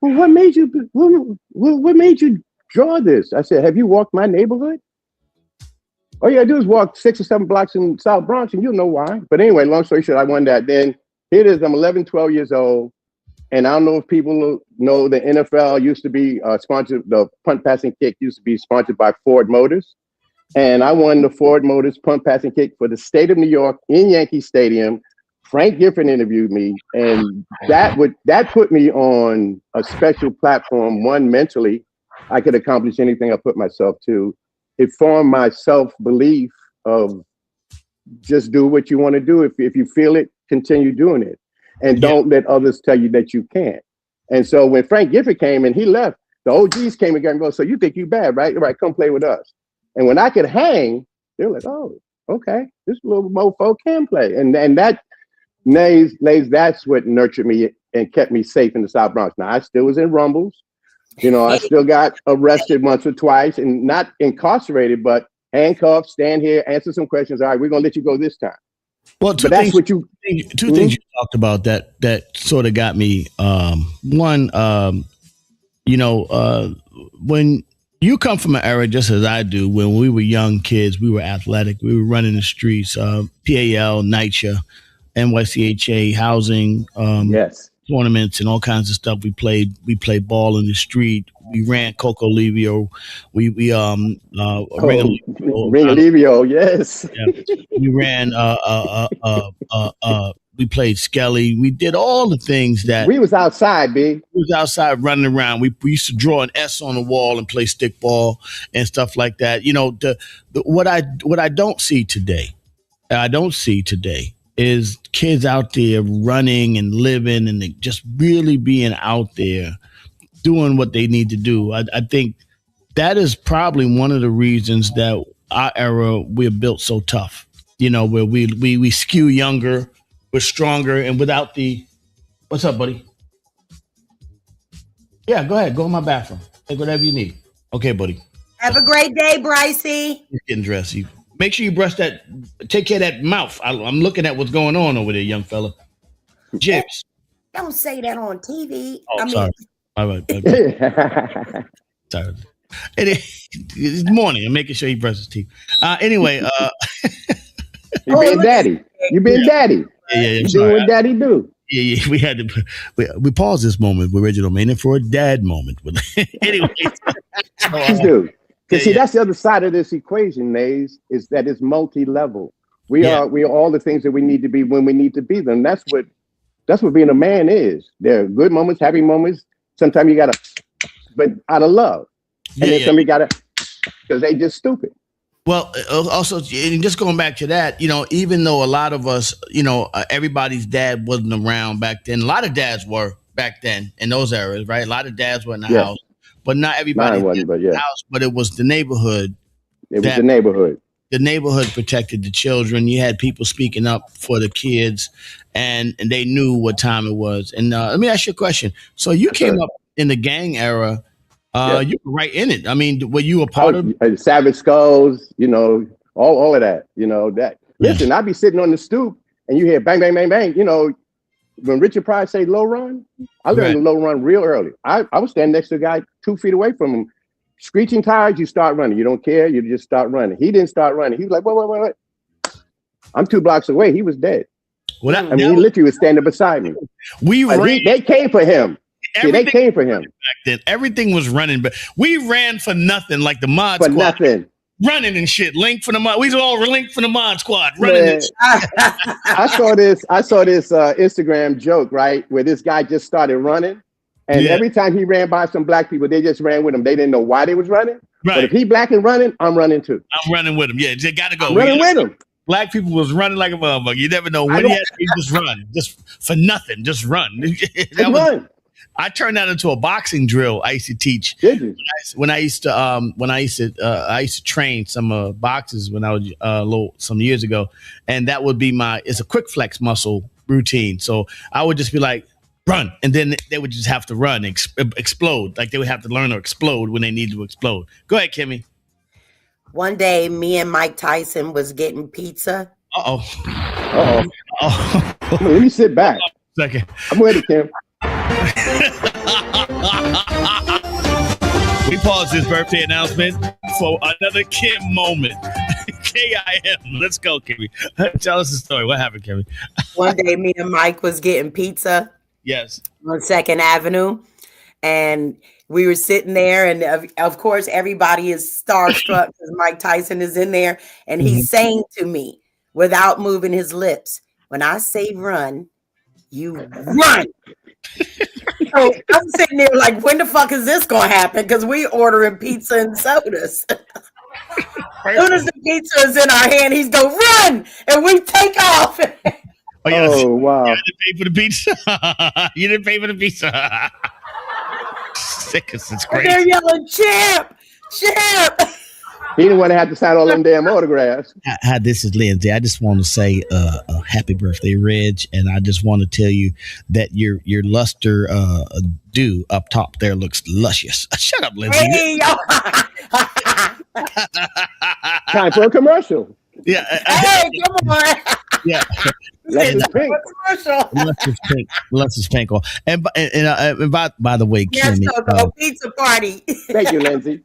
[SPEAKER 4] well, what made you draw this? I said, have you walked my neighborhood? All you gotta do is walk 6 or 7 blocks in South Bronx and you'll know why. But anyway, long story short, I won that. Then here it is, I'm 11, 12 years old. And I don't know if people know the NFL used to be sponsored, the punt passing kick used to be sponsored by Ford Motors. And I won the Ford Motors punt passing kick for the state of New York in Yankee Stadium. Frank Gifford interviewed me, and that put me on a special platform. One, mentally, I could accomplish anything I put myself to. It formed my self-belief of just do what you want to do. If you feel it, continue doing it. And don't let others tell you that you can't. And so when Frank Gifford came and he left, the OGs came again and go, so you think you bad, right? All right, come play with us. And when I could hang, they were like, oh, okay, this little mofo can play. And that, Lays, that's what nurtured me and kept me safe in the South Bronx. Now, I still was in rumbles. I still got arrested once or twice and not incarcerated, but handcuffed, stand here, answer some questions. All right, we're going to let you go this time.
[SPEAKER 1] Well,
[SPEAKER 4] But that's what you...
[SPEAKER 1] two things you talked about that sort of got me. One, when you come from an era just as I do, when we were young kids, we were athletic, we were running the streets, PAL, NYCHA, NYCHA, housing,
[SPEAKER 4] Yes.
[SPEAKER 1] tournaments and all kinds of stuff. We played ball in the street. We ran Coco Livio. Ring
[SPEAKER 4] Livio, yes.
[SPEAKER 1] We ran we played Skelly. We did all the things that
[SPEAKER 4] We was outside, B.
[SPEAKER 1] we was outside running around. We used to draw an S on the wall and play stickball and stuff like that. What I don't see today is kids out there running and living and just really being out there doing what they need to do. I think that is probably one of the reasons that our era, we're built so tough, where we skew younger, we're stronger, and without what's up, buddy? Yeah, go ahead. Go in my bathroom. Take whatever you need. Okay, buddy.
[SPEAKER 5] Have a great day, Brycey.
[SPEAKER 1] He's getting dressed. Make sure you take care of that mouth. I'm looking at what's going on over there, young fella. Jibs.
[SPEAKER 5] Don't say that on TV.
[SPEAKER 1] Oh, sorry. All right. Sorry. It's morning. I'm making sure he brushes his teeth. Anyway.
[SPEAKER 4] You being daddy. You being daddy.
[SPEAKER 1] Yeah.
[SPEAKER 4] You doing what daddy do.
[SPEAKER 1] Yeah. We had to. We paused this moment with Reginald Maynor for a dad moment. Anyway.
[SPEAKER 4] You do. Because see, that's the other side of this equation, Maze, is that it's multi-level. We are all the things that we need to be when we need to be them. That's what being a man is. There are good moments, happy moments. Sometimes you gotta, but out of love. And then somebody gotta, because they just stupid.
[SPEAKER 1] Well, also, and just going back to that, even though a lot of us, everybody's dad wasn't around back then. A lot of dads were back then in those eras, right? A lot of dads were in the house, but not everybody
[SPEAKER 4] wasn't, but
[SPEAKER 1] in the house. But it was the neighborhood.
[SPEAKER 4] It was the neighborhood.
[SPEAKER 1] The neighborhood protected the children. You had people speaking up for the kids, and they knew what time it was. And let me ask you a question. So you came up in the gang era. You were right in it. I mean, were you a part of
[SPEAKER 4] Savage Skulls? All of that. That. Listen, I'd be sitting on the stoop, and you hear bang, bang, bang, bang. When Richard Pryor say low run, I learned the low run real early. I was standing next to a guy 2 feet away from him. Screeching tires, you start running. You don't care. You just start running. He didn't start running. He was like, wait. I'm 2 blocks away. He was dead.
[SPEAKER 1] Well,
[SPEAKER 4] he literally was standing beside me. They came for him. They came for him.
[SPEAKER 1] Back then, everything was running, but we ran for nothing, like the mod
[SPEAKER 4] for
[SPEAKER 1] squad.
[SPEAKER 4] Nothing.
[SPEAKER 1] Running and shit. Link for the mod. We was all linked for the mod squad. Running.
[SPEAKER 4] I saw this Instagram joke, right, where this guy just started running. And every time he ran by some black people, they just ran with him. They didn't know why they was running. Right. But if he black and running, I'm running too.
[SPEAKER 1] I'm running with him. Yeah, they got to go.
[SPEAKER 4] I'm running with him.
[SPEAKER 1] Black people was running like a motherfucker. You never know when he had to just run. Just for nothing. Just run.
[SPEAKER 4] Run.
[SPEAKER 1] I turned that into a boxing drill I used to teach.
[SPEAKER 4] Did you?
[SPEAKER 1] When I used to train some boxers when I was some years ago. And that would be it's a quick flex muscle routine. So I would just be like, run, and then they would just have to run, explode. Like they would have to learn to explode when they need to explode. Go ahead, Kimmy.
[SPEAKER 5] One day, me and Mike Tyson was getting pizza.
[SPEAKER 4] Uh-oh. Let me sit back.
[SPEAKER 1] Second.
[SPEAKER 4] I'm ready, Kim.
[SPEAKER 1] We paused this birthday announcement for another Kim moment. KIM. Let's go, Kimmy. Tell us the story. What happened, Kimmy?
[SPEAKER 5] One day, me and Mike was getting pizza.
[SPEAKER 1] Yes.
[SPEAKER 5] On 2nd Avenue. And we were sitting there, and of course, everybody is starstruck because Mike Tyson is in there, and he's saying to me without moving his lips, when I say run, you run. So I'm sitting there like, when the fuck is this going to happen? Because we ordering pizza and sodas. As soon as the pizza is in our hand, he's go run, and we take off.
[SPEAKER 4] Oh, wow.
[SPEAKER 1] You didn't pay for the pizza. You didn't pay for the pizza. Sick as it's crazy.
[SPEAKER 5] They're yelling, champ.
[SPEAKER 4] He didn't want to have to sign all them damn autographs.
[SPEAKER 1] Hi, this is Lindsay. I just want to say happy birthday, Reg. And I just want to tell you that your luster dew up top there looks luscious. Shut up, Lindsay.
[SPEAKER 5] Hey,
[SPEAKER 4] Time for a commercial.
[SPEAKER 1] Yeah.
[SPEAKER 5] Hey, come on.
[SPEAKER 1] Yeah.
[SPEAKER 4] Luster's pink.
[SPEAKER 1] Luster's pink. And by the way,
[SPEAKER 5] yes,
[SPEAKER 1] Kimmy,
[SPEAKER 5] pizza party.
[SPEAKER 4] Thank you, Lindsay.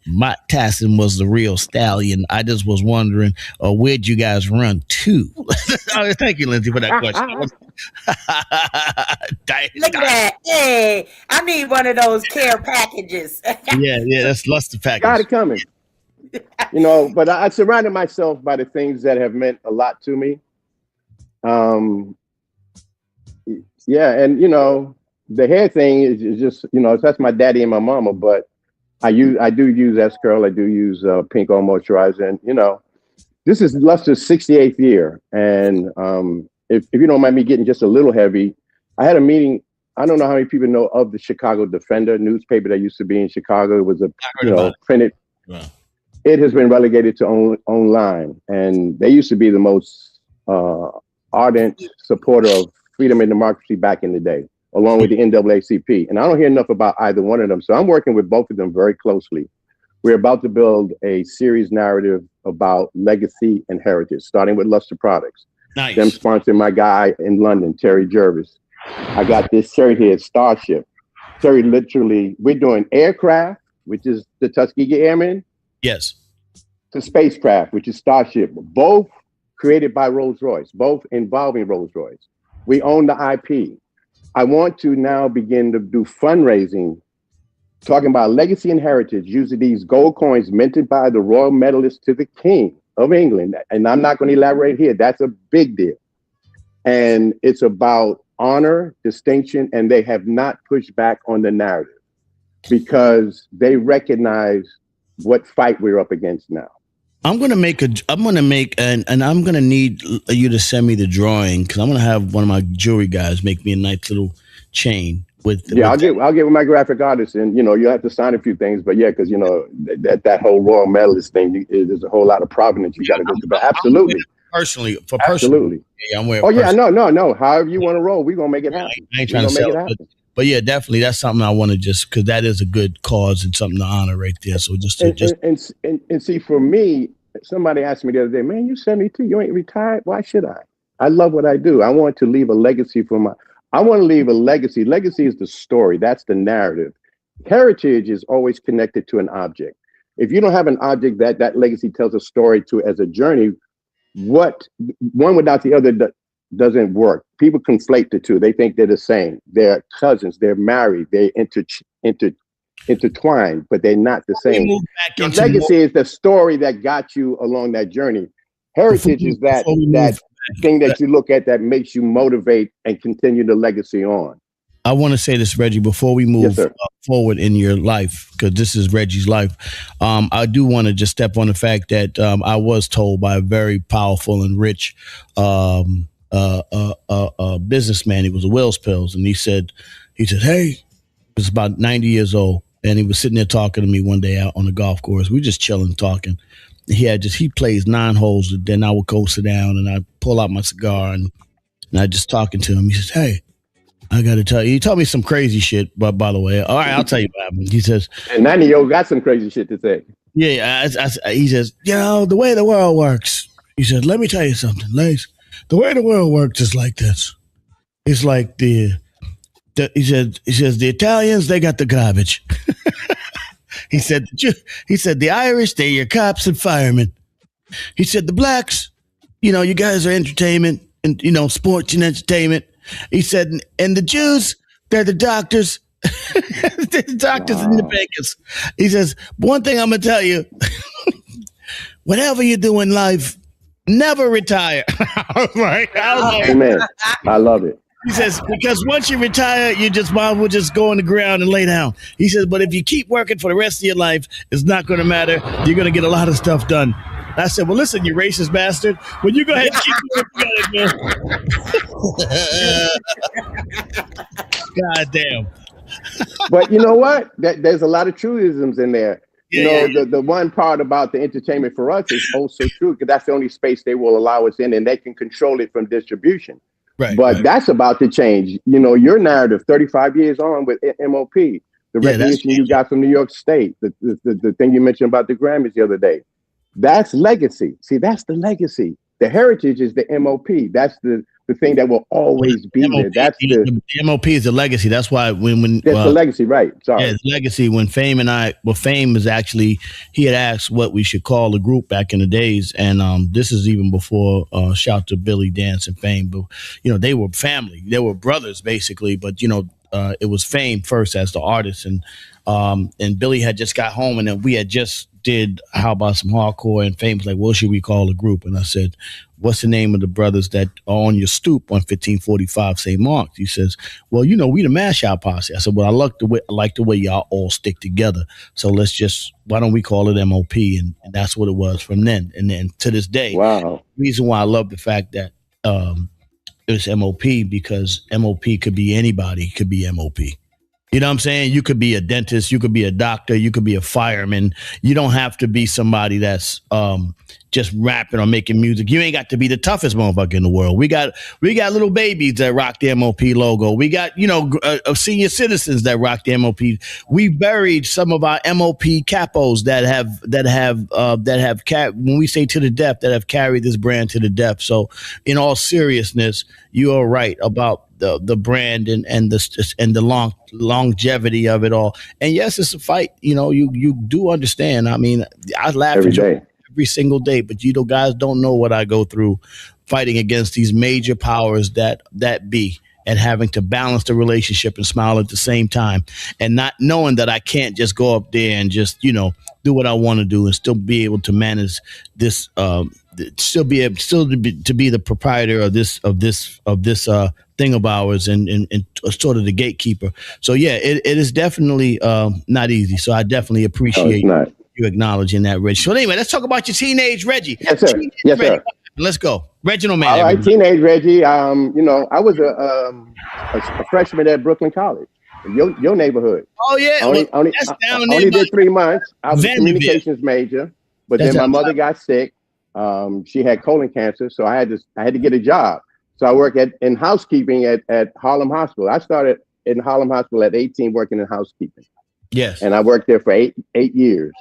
[SPEAKER 1] Mike Tyson was the real stallion. I just was wondering, where'd you guys run to? Thank you, Lindsay, for that question.
[SPEAKER 5] Look at that. Hey, I need one of those care packages.
[SPEAKER 1] yeah, that's luster package.
[SPEAKER 4] Got it coming. But I surrounded myself by the things that have meant a lot to me. And the hair thing is just, that's my daddy and my mama, but I do use S-Curl. I do use Pink Oil Moisturizer. And, this is Luster's 68th year. And if you don't mind me getting just a little heavy, I had a meeting. I don't know how many people know of the Chicago Defender newspaper that used to be in Chicago. It was printed. Wow. It has been relegated to online. And they used to be the most ardent supporter of freedom and democracy back in the day, along with the NAACP. And I don't hear enough about either one of them. So I'm working with both of them very closely. We're about to build a series narrative about legacy and heritage, starting with Luster Products.
[SPEAKER 1] Nice.
[SPEAKER 4] Them sponsoring my guy in London, Terry Jervis. I got this shirt here, Starship. Terry, literally, we're doing aircraft, which is the Tuskegee Airmen.
[SPEAKER 1] Yes.
[SPEAKER 4] To spacecraft, which is Starship. Both created by Rolls-Royce, both involving Rolls-Royce. We own the IP. I want to now begin to do fundraising, talking about legacy and heritage, using these gold coins minted by the royal medalist to the king of England. And I'm not going to elaborate here. That's a big deal. And it's about honor, distinction, and they have not pushed back on the narrative because they recognize what fight we're up against now.
[SPEAKER 1] I'm gonna make, and I'm gonna need you to send me the drawing because I'm gonna have one of my jewelry guys make me a nice little chain with.
[SPEAKER 4] I'll get with my graphic artist, and you have to sign a few things, but yeah, because that whole royal medalist thing, there's a whole lot of provenance you got to go through. But absolutely,
[SPEAKER 1] personally,
[SPEAKER 4] absolutely,
[SPEAKER 1] yeah, I'm wearing.
[SPEAKER 4] Oh yeah, no. However you want to roll, we're gonna make it happen.
[SPEAKER 1] I ain't trying to sell it, but yeah, definitely, that's something I want to just because that is a good cause and something to honor right there. So
[SPEAKER 4] and see, for me, somebody asked me the other day, man, you 72, you ain't retired. Why should I? I love what I do. I want to leave a legacy I want to leave a legacy. Legacy is the story. That's the narrative. Heritage is always connected to an object. If you don't have an object that legacy tells a story to as a journey, what one without the other doesn't work. People conflate the two. They think they're the same. They're cousins. They're married. They intertwined, but they're not the same. Legacy is the story that got you along that journey. Heritage is that thing that you look at that makes you motivate and continue the legacy on.
[SPEAKER 1] I want to say this, Reggie, before we move forward in your life, because this is Reggie's life. I do want to just step on the fact that I was told by a very powerful and rich businessman. He was a Wells Pills, and he said, hey, he was about 90 years old, and he was sitting there talking to me one day out on the golf course. We were just chilling, talking. He plays 9 holes, and then I would go sit down, and I pull out my cigar, and I just talking to him. He says, hey, I got to tell you, he told me some crazy shit, but by the way, all right, I'll tell you what happened. He says,
[SPEAKER 4] and 90-year-old got some crazy shit to say.
[SPEAKER 1] Yeah, he says, the way the world works. He said, let me tell you something, Lace. The way the world works is like this. It's like he says the Italians, they got the garbage. He said the Irish, they're your cops and firemen. He said the blacks, you guys are entertainment and sports and entertainment. He said, and the Jews, they're the doctors. They're the doctors and the bakers. He says, one thing I'm gonna tell you, whatever you do in life, never retire. Right?
[SPEAKER 4] Amen. I love it.
[SPEAKER 1] He says, because once you retire, you might will just go on the ground and lay down. He says, but if you keep working for the rest of your life, it's not going to matter. You're going to get a lot of stuff done. I said, well, listen, you racist bastard. Well, you go ahead and keep doing it, man. God damn.
[SPEAKER 4] But you know what? There's a lot of truisms in there. The one part about the entertainment for us is also true because that's the only space they will allow us in, and they can control it from distribution.
[SPEAKER 1] Right,
[SPEAKER 4] but that's about to change. Your narrative 35 years on with MOP, the recognition you got from New York State, the thing you mentioned about the Grammys the other day. That's legacy. See, that's the legacy. The heritage is the MOP. That's the thing that will always be there. That's
[SPEAKER 1] the MOP is the legacy. That's why when
[SPEAKER 4] that's the legacy, right? Sorry,
[SPEAKER 1] the legacy. When Fame is actually, he had asked what we should call the group back in the days, and this is even before shout to Billy Dance and Fame, but they were family, they were brothers basically, but it was Fame first as the artist, and Billy had just got home, and then we had just did How About Some Hardcore, and Fame's like, what should we call the group? And I said, what's the name of the brothers that are on your stoop on 1545 St. Mark's? He says, well, we the Mash Out Posse. I said, well, I like the way y'all all stick together. So why don't we call it MOP? And that's what it was from then. And then to this day,
[SPEAKER 4] wow.
[SPEAKER 1] The reason why I love the fact that it was MOP, because MOP could be anybody, could be MOP. You know what I'm saying? You could be a dentist, you could be a doctor, you could be a fireman. You don't have to be somebody that's just rapping or making music. You ain't got to be the toughest motherfucker in the world. We got little babies that rock the MOP logo. We got senior citizens that rock the MOP. We buried some of our MOP capos that have when we say to the depth, that have carried this brand to the depth. So in all seriousness, you are right about the brand and the longevity of it all. And yes, it's a fight. You do understand. I mean, I laugh
[SPEAKER 4] every day,
[SPEAKER 1] every single day, but guys don't know what I go through fighting against these major powers that be. at having to balance the relationship and smile at the same time, and not knowing that I can't just go up there and just, do what I want to do and still be able to manage this, still to be the proprietor of this thing of ours and sort of the gatekeeper. So yeah, it is definitely not easy. So I definitely appreciate you acknowledging that, Reggie. So anyway, let's talk about your teenage Reggie.
[SPEAKER 4] Yes, sir. Yes,
[SPEAKER 1] Reggie.
[SPEAKER 4] sir.
[SPEAKER 1] Let's go, Reginald Man.
[SPEAKER 4] All right, teenage Reggie. I was a freshman at Brooklyn College, your neighborhood.
[SPEAKER 1] Oh yeah,
[SPEAKER 4] only did 3 months. I was a communications major, but then my mother got sick. She had colon cancer, so I had to get a job. So I worked in housekeeping at Harlem Hospital. I started in Harlem Hospital at 18, working in housekeeping.
[SPEAKER 1] Yes,
[SPEAKER 4] and I worked there for eight years.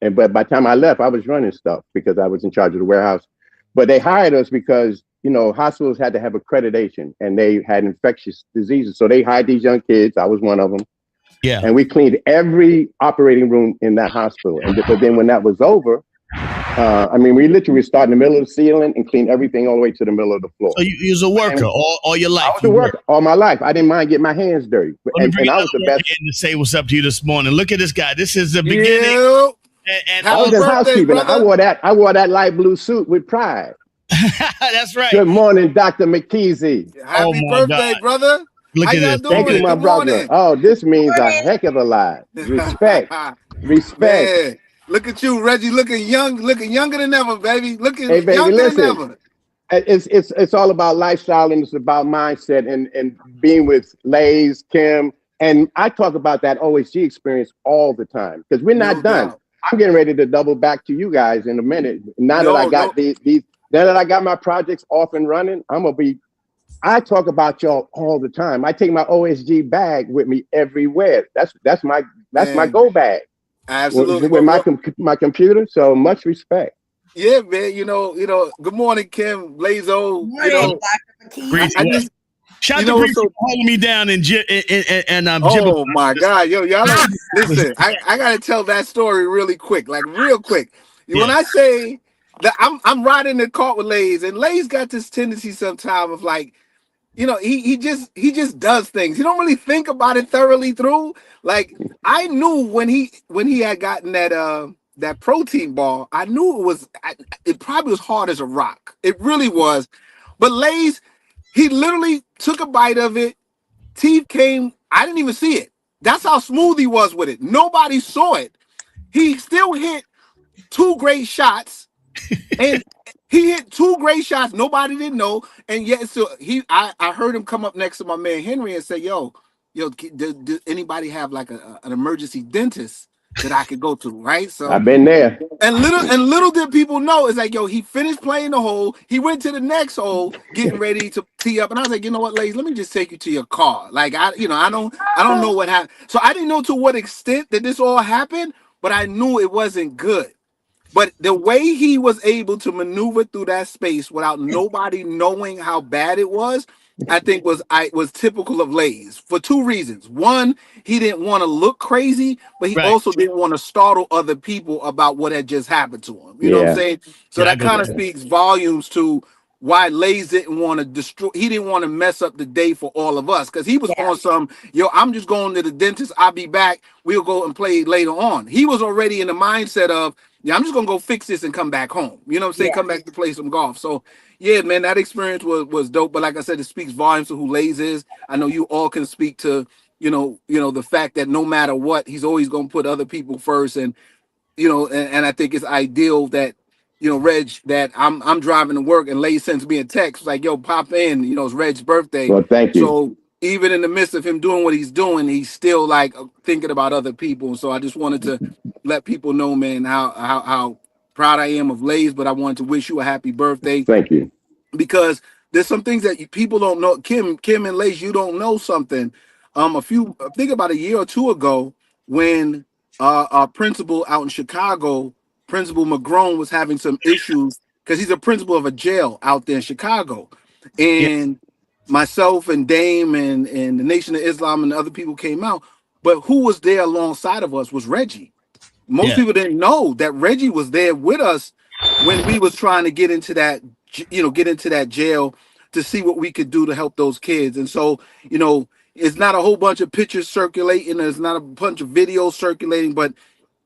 [SPEAKER 4] But by the time I left, I was running stuff because I was in charge of the warehouse. But they hired us because, hospitals had to have accreditation and they had infectious diseases. So they hired these young kids. I was one of them.
[SPEAKER 1] Yeah.
[SPEAKER 4] And we cleaned every operating room in that hospital. But then when that was over, we literally started in the middle of the ceiling and cleaned everything all the way to the middle of the floor.
[SPEAKER 1] So you was a worker all your life.
[SPEAKER 4] I was a worker all my life. I didn't mind getting my hands dirty. And I was the best.
[SPEAKER 1] To say what's up to you this morning. Look at this guy. This is the beginning.
[SPEAKER 8] Yeah.
[SPEAKER 1] And
[SPEAKER 4] I was in housekeeping. I wore that light blue suit with pride.
[SPEAKER 1] That's right.
[SPEAKER 4] Good morning, Dr. McKeezy.
[SPEAKER 8] Happy birthday, brother.
[SPEAKER 1] Look at this.
[SPEAKER 4] Thank you, my brother. Oh, this means a heck of a lot. Respect.
[SPEAKER 8] Man, look at you, Reggie, looking younger than ever, baby. Younger than ever.
[SPEAKER 4] It's all about lifestyle and it's about mindset and being with Lays, Kim. And I talk about that OSG experience all the time because we're not done.
[SPEAKER 8] Doubt.
[SPEAKER 4] I'm getting ready to double back to you guys in a minute. Now that I got now that I got my projects off and running, I talk about y'all all the time. I take my OSG bag with me everywhere. That's my go bag.
[SPEAKER 8] Absolutely.
[SPEAKER 4] With my computer. So much respect.
[SPEAKER 8] Yeah, man. Good morning, Kim, Lazo.
[SPEAKER 1] Shout out to for holding me down and
[SPEAKER 8] oh my God, y'all listen. I gotta tell that story really quick, real quick. When I say that I'm riding the cart with Lays, and Lays got this tendency sometimes of he just does things. He don't really think about it thoroughly through. I knew when he had gotten that protein bar, I knew it probably was hard as a rock. It really was. But Lays, he literally took a bite of it. Teeth came. I didn't even see it. That's how smooth he was with it. Nobody saw it. He still hit 2 great shots. And he hit 2 great shots. Nobody didn't know. And yet, so I heard him come up next to my man Henry and say, yo, does anybody have an emergency dentist that I could go to, right? So
[SPEAKER 4] I've been there.
[SPEAKER 8] And little did people know, it's he finished playing the hole. He went to the next hole, getting ready to tee up. And I was like, you know what, Lays, let me just take you to your car. I don't know what happened. So I didn't know to what extent that this all happened, but I knew it wasn't good. But the way he was able to maneuver through that space without nobody knowing how bad it was, I think was typical of Lays for 2 reasons. One, he didn't want to look crazy, but he also didn't want to startle other people about what had just happened to him. You know what I'm saying? So that kind of speaks volumes to why Lays didn't want to destroy. He didn't want to mess up the day for all of us because he was on some, I'm just going to the dentist. I'll be back. We'll go and play later on. He was already in the mindset of, I'm just going to go fix this and come back home. You know what I'm saying? Come back to play some golf. So, yeah, man, that experience was dope. But like I said, it speaks volumes to who Lays is. I know you all can speak to, the fact that no matter what, he's always going to put other people first. And, and I think it's ideal that, Reg, that I'm driving to work and Lays sends me a text like, yo, pop in, it's Reg's birthday.
[SPEAKER 4] Well, thank you.
[SPEAKER 8] So even in the midst of him doing what he's doing, he's still thinking about other people. So I just wanted to let people know, man, how proud I am of Lays, but I wanted to wish you a happy birthday.
[SPEAKER 4] Thank you.
[SPEAKER 8] Because there's some things that people don't know. Kim and Lays, you don't know something. I think about a year or 2 ago when our principal out in Chicago, Principal McGrone, was having some issues because he's a principal of a jail out there in Chicago. And myself and Dame and the Nation of Islam and other people came out. But who was there alongside of us was Reggie. Most people didn't know that Reggie was there with us when we was trying to get into that jail to see what we could do to help those kids. And so, you know, it's not a whole bunch of pictures circulating, there's not a bunch of videos circulating, but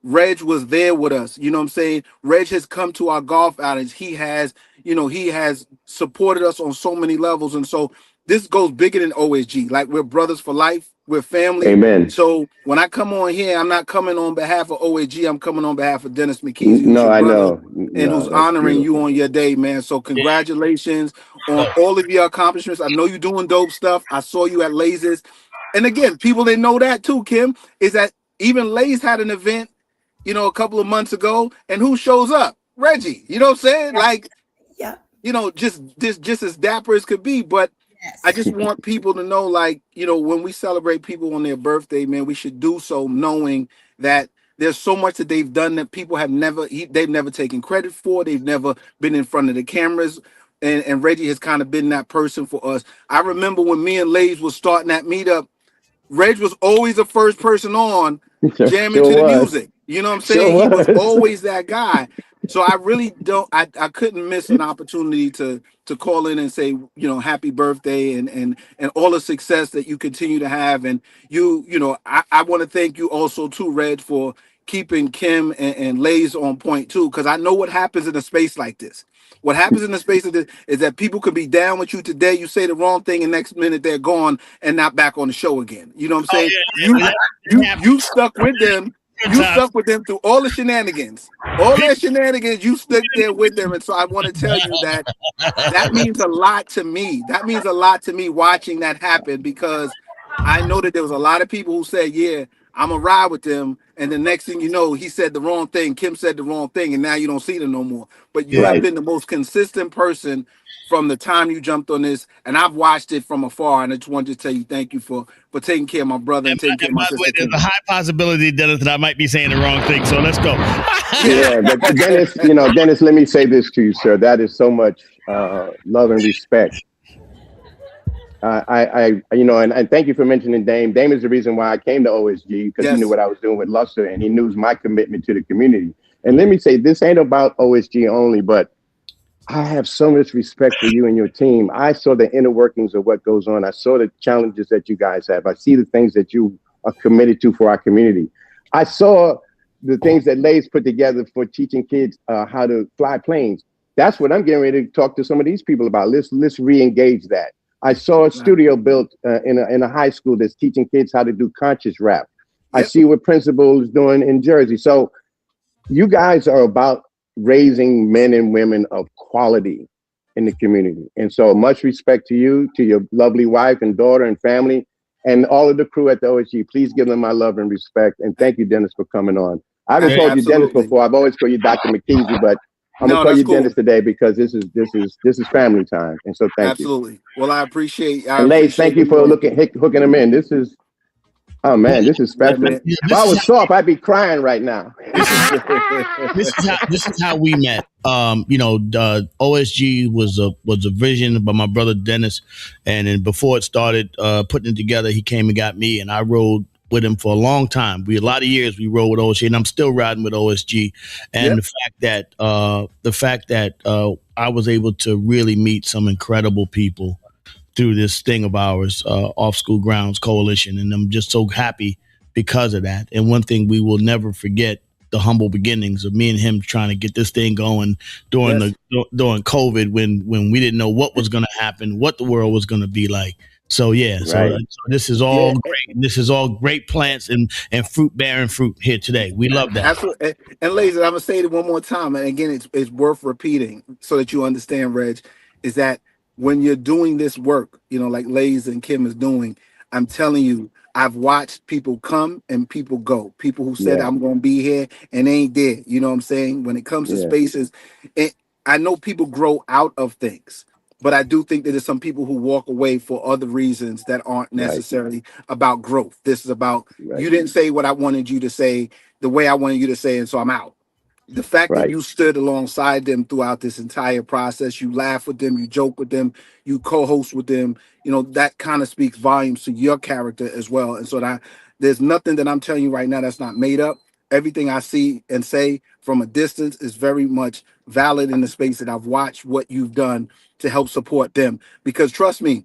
[SPEAKER 8] Reg was there with us. You know what I'm saying? Reg has come to our golf outings. He has, you know, he has supported us on so many levels. And so this goes bigger than OSG. Like, we're brothers for life. We're family.
[SPEAKER 4] Amen.
[SPEAKER 8] So when I come on here, I'm not coming on behalf of OSG. I'm coming on behalf of Dennis McKee, who's
[SPEAKER 4] No,
[SPEAKER 8] your
[SPEAKER 4] I
[SPEAKER 8] brother
[SPEAKER 4] know.
[SPEAKER 8] and
[SPEAKER 4] No,
[SPEAKER 8] who's
[SPEAKER 4] that's
[SPEAKER 8] honoring you
[SPEAKER 4] beautiful.
[SPEAKER 8] on your day, man. So congratulations on all of your accomplishments. I know you're doing dope stuff. I saw you at Lasers. And again, people didn't know that too, Kim, is that even Lays had an event, you know, a couple of months ago, and who shows up? Reggie. You know what I'm saying? Like,
[SPEAKER 5] Yeah.
[SPEAKER 8] you know, just as dapper as could be. But
[SPEAKER 5] Yes.
[SPEAKER 8] I just want people to know, like, you know, when we celebrate people on their birthday, man, we should do so knowing that there's so much that they've done that people have they've never taken credit for. They've never been in front of the cameras. And Reggie has kind of been that person for us. I remember when me and Lays was starting that meetup, Reg was always the first person on jamming
[SPEAKER 4] Sure
[SPEAKER 8] to the
[SPEAKER 4] was.
[SPEAKER 8] music. You know what I'm
[SPEAKER 4] Sure
[SPEAKER 8] saying? He was
[SPEAKER 4] was.
[SPEAKER 8] always that guy. So I really don't I couldn't miss an opportunity to call in and say, you know, happy birthday and all the success that you continue to have. And you know, I want to thank you also too, Reg, for keeping Kim and Lays on point too, because I know what happens in a space like this. What happens in the space of this is that people can be down with you today. You say the wrong thing, and next minute they're gone and not back on the show again. You know what I'm saying? You stuck with them. You stuck with them through all the shenanigans. All that shenanigans, you stuck there with them. And so I want to tell you that means a lot to me. That means a lot to me watching that happen, because I know that there was a lot of people who said, yeah, I'm gonna ride with them. And the next thing you know, he said the wrong thing. Kim said the wrong thing, and now you don't see them no more. But you have
[SPEAKER 4] Right.
[SPEAKER 8] been the most consistent person from the time you jumped on this, and I've watched it from afar. And I just wanted to tell you thank you for taking care of my brother and taking care of my
[SPEAKER 1] By the way,
[SPEAKER 8] sister.
[SPEAKER 1] there's
[SPEAKER 8] Kim.
[SPEAKER 1] a high possibility, Dennis, that I might be saying the wrong thing. So let's go.
[SPEAKER 4] Yeah, but Dennis, you know, Dennis, let me say this to you, sir. That is so much love and respect. You know, and thank you for mentioning Dame. Dame is the reason why I came to OSG, because he knew
[SPEAKER 8] Yes.
[SPEAKER 4] what I was doing with Luster, and he knew my commitment to the community. And let me say, this ain't about OSG only, but I have so much respect for you and your team. I saw the inner workings of what goes on. I saw the challenges that you guys have. I see the things that you are committed to for our community. I saw the things that Lay's put together for teaching kids how to fly planes. That's what I'm getting ready to talk to some of these people about. Let's re-engage that. I saw a studio built in a high school that's teaching kids how to do conscious rap. I
[SPEAKER 8] Yep.
[SPEAKER 4] see what Principal is doing in Jersey. So you guys are about raising men and women of quality in the community. And so much respect to you, to your lovely wife and daughter and family, and all of the crew at the OSG. Please give them my love and respect. And thank you, Dennis, for coming on. I haven't
[SPEAKER 8] Hey,
[SPEAKER 4] called you Dennis
[SPEAKER 8] absolutely.
[SPEAKER 4] before. I've always called you Dr. McKeezy, but I'm
[SPEAKER 8] No,
[SPEAKER 4] gonna call
[SPEAKER 8] that's
[SPEAKER 4] you Dennis
[SPEAKER 8] cool.
[SPEAKER 4] today because this is family time. And so thank you.
[SPEAKER 8] Absolutely. Well, I appreciate
[SPEAKER 4] And Lace, thank you for hooking them in. This is, oh man, this is
[SPEAKER 8] Yeah,
[SPEAKER 4] special.
[SPEAKER 8] man.
[SPEAKER 4] If I was soft, I'd be crying right now.
[SPEAKER 1] This is how we met. You know, OSG was a vision by my brother Dennis, and then before it started putting it together, he came and got me, and I rode with him for a long time. A lot of years we rode with OSG, and I'm still riding with OSG. And
[SPEAKER 8] Yep.
[SPEAKER 1] the fact that I was able to really meet some incredible people through this thing of ours, Off School Grounds Coalition, and I'm just so happy because of that. And one thing we will never forget, the humble beginnings of me and him trying to get this thing going during
[SPEAKER 8] Yes.
[SPEAKER 1] during COVID, when we didn't know what was going to happen, what the world was going to be like. So yeah,
[SPEAKER 4] Right.
[SPEAKER 1] so this is all
[SPEAKER 8] Yeah.
[SPEAKER 1] great. This is all great plants and fruit bearing fruit here today. We love that.
[SPEAKER 8] Absolutely. And ladies, I'm gonna say it one more time, and again, it's worth repeating so that you understand, Reg, is that when you're doing this work, you know, like Lays and Kim is doing, I'm telling you, I've watched people come and people go. People who said
[SPEAKER 4] Yeah.
[SPEAKER 8] I'm gonna be here and they ain't there. You know what I'm saying? When it comes to
[SPEAKER 4] Yeah.
[SPEAKER 8] spaces, I know people grow out of things, but I do think that there's some people who walk away for other reasons that aren't
[SPEAKER 4] Right.
[SPEAKER 8] necessarily about growth. This is about
[SPEAKER 4] Right.
[SPEAKER 8] you didn't say what I wanted you to say the way I wanted you to say, and so I'm out. The fact that
[SPEAKER 4] Right.
[SPEAKER 8] you stood alongside them throughout this entire process, you laugh with them, you joke with them, you co-host with them, you know, that kind of speaks volumes to your character as well. And so that there's nothing that I'm telling you right now that's not made up. Everything I see and say from a distance is very much valid in the space, and I've watched what you've done to help support them. Because trust me,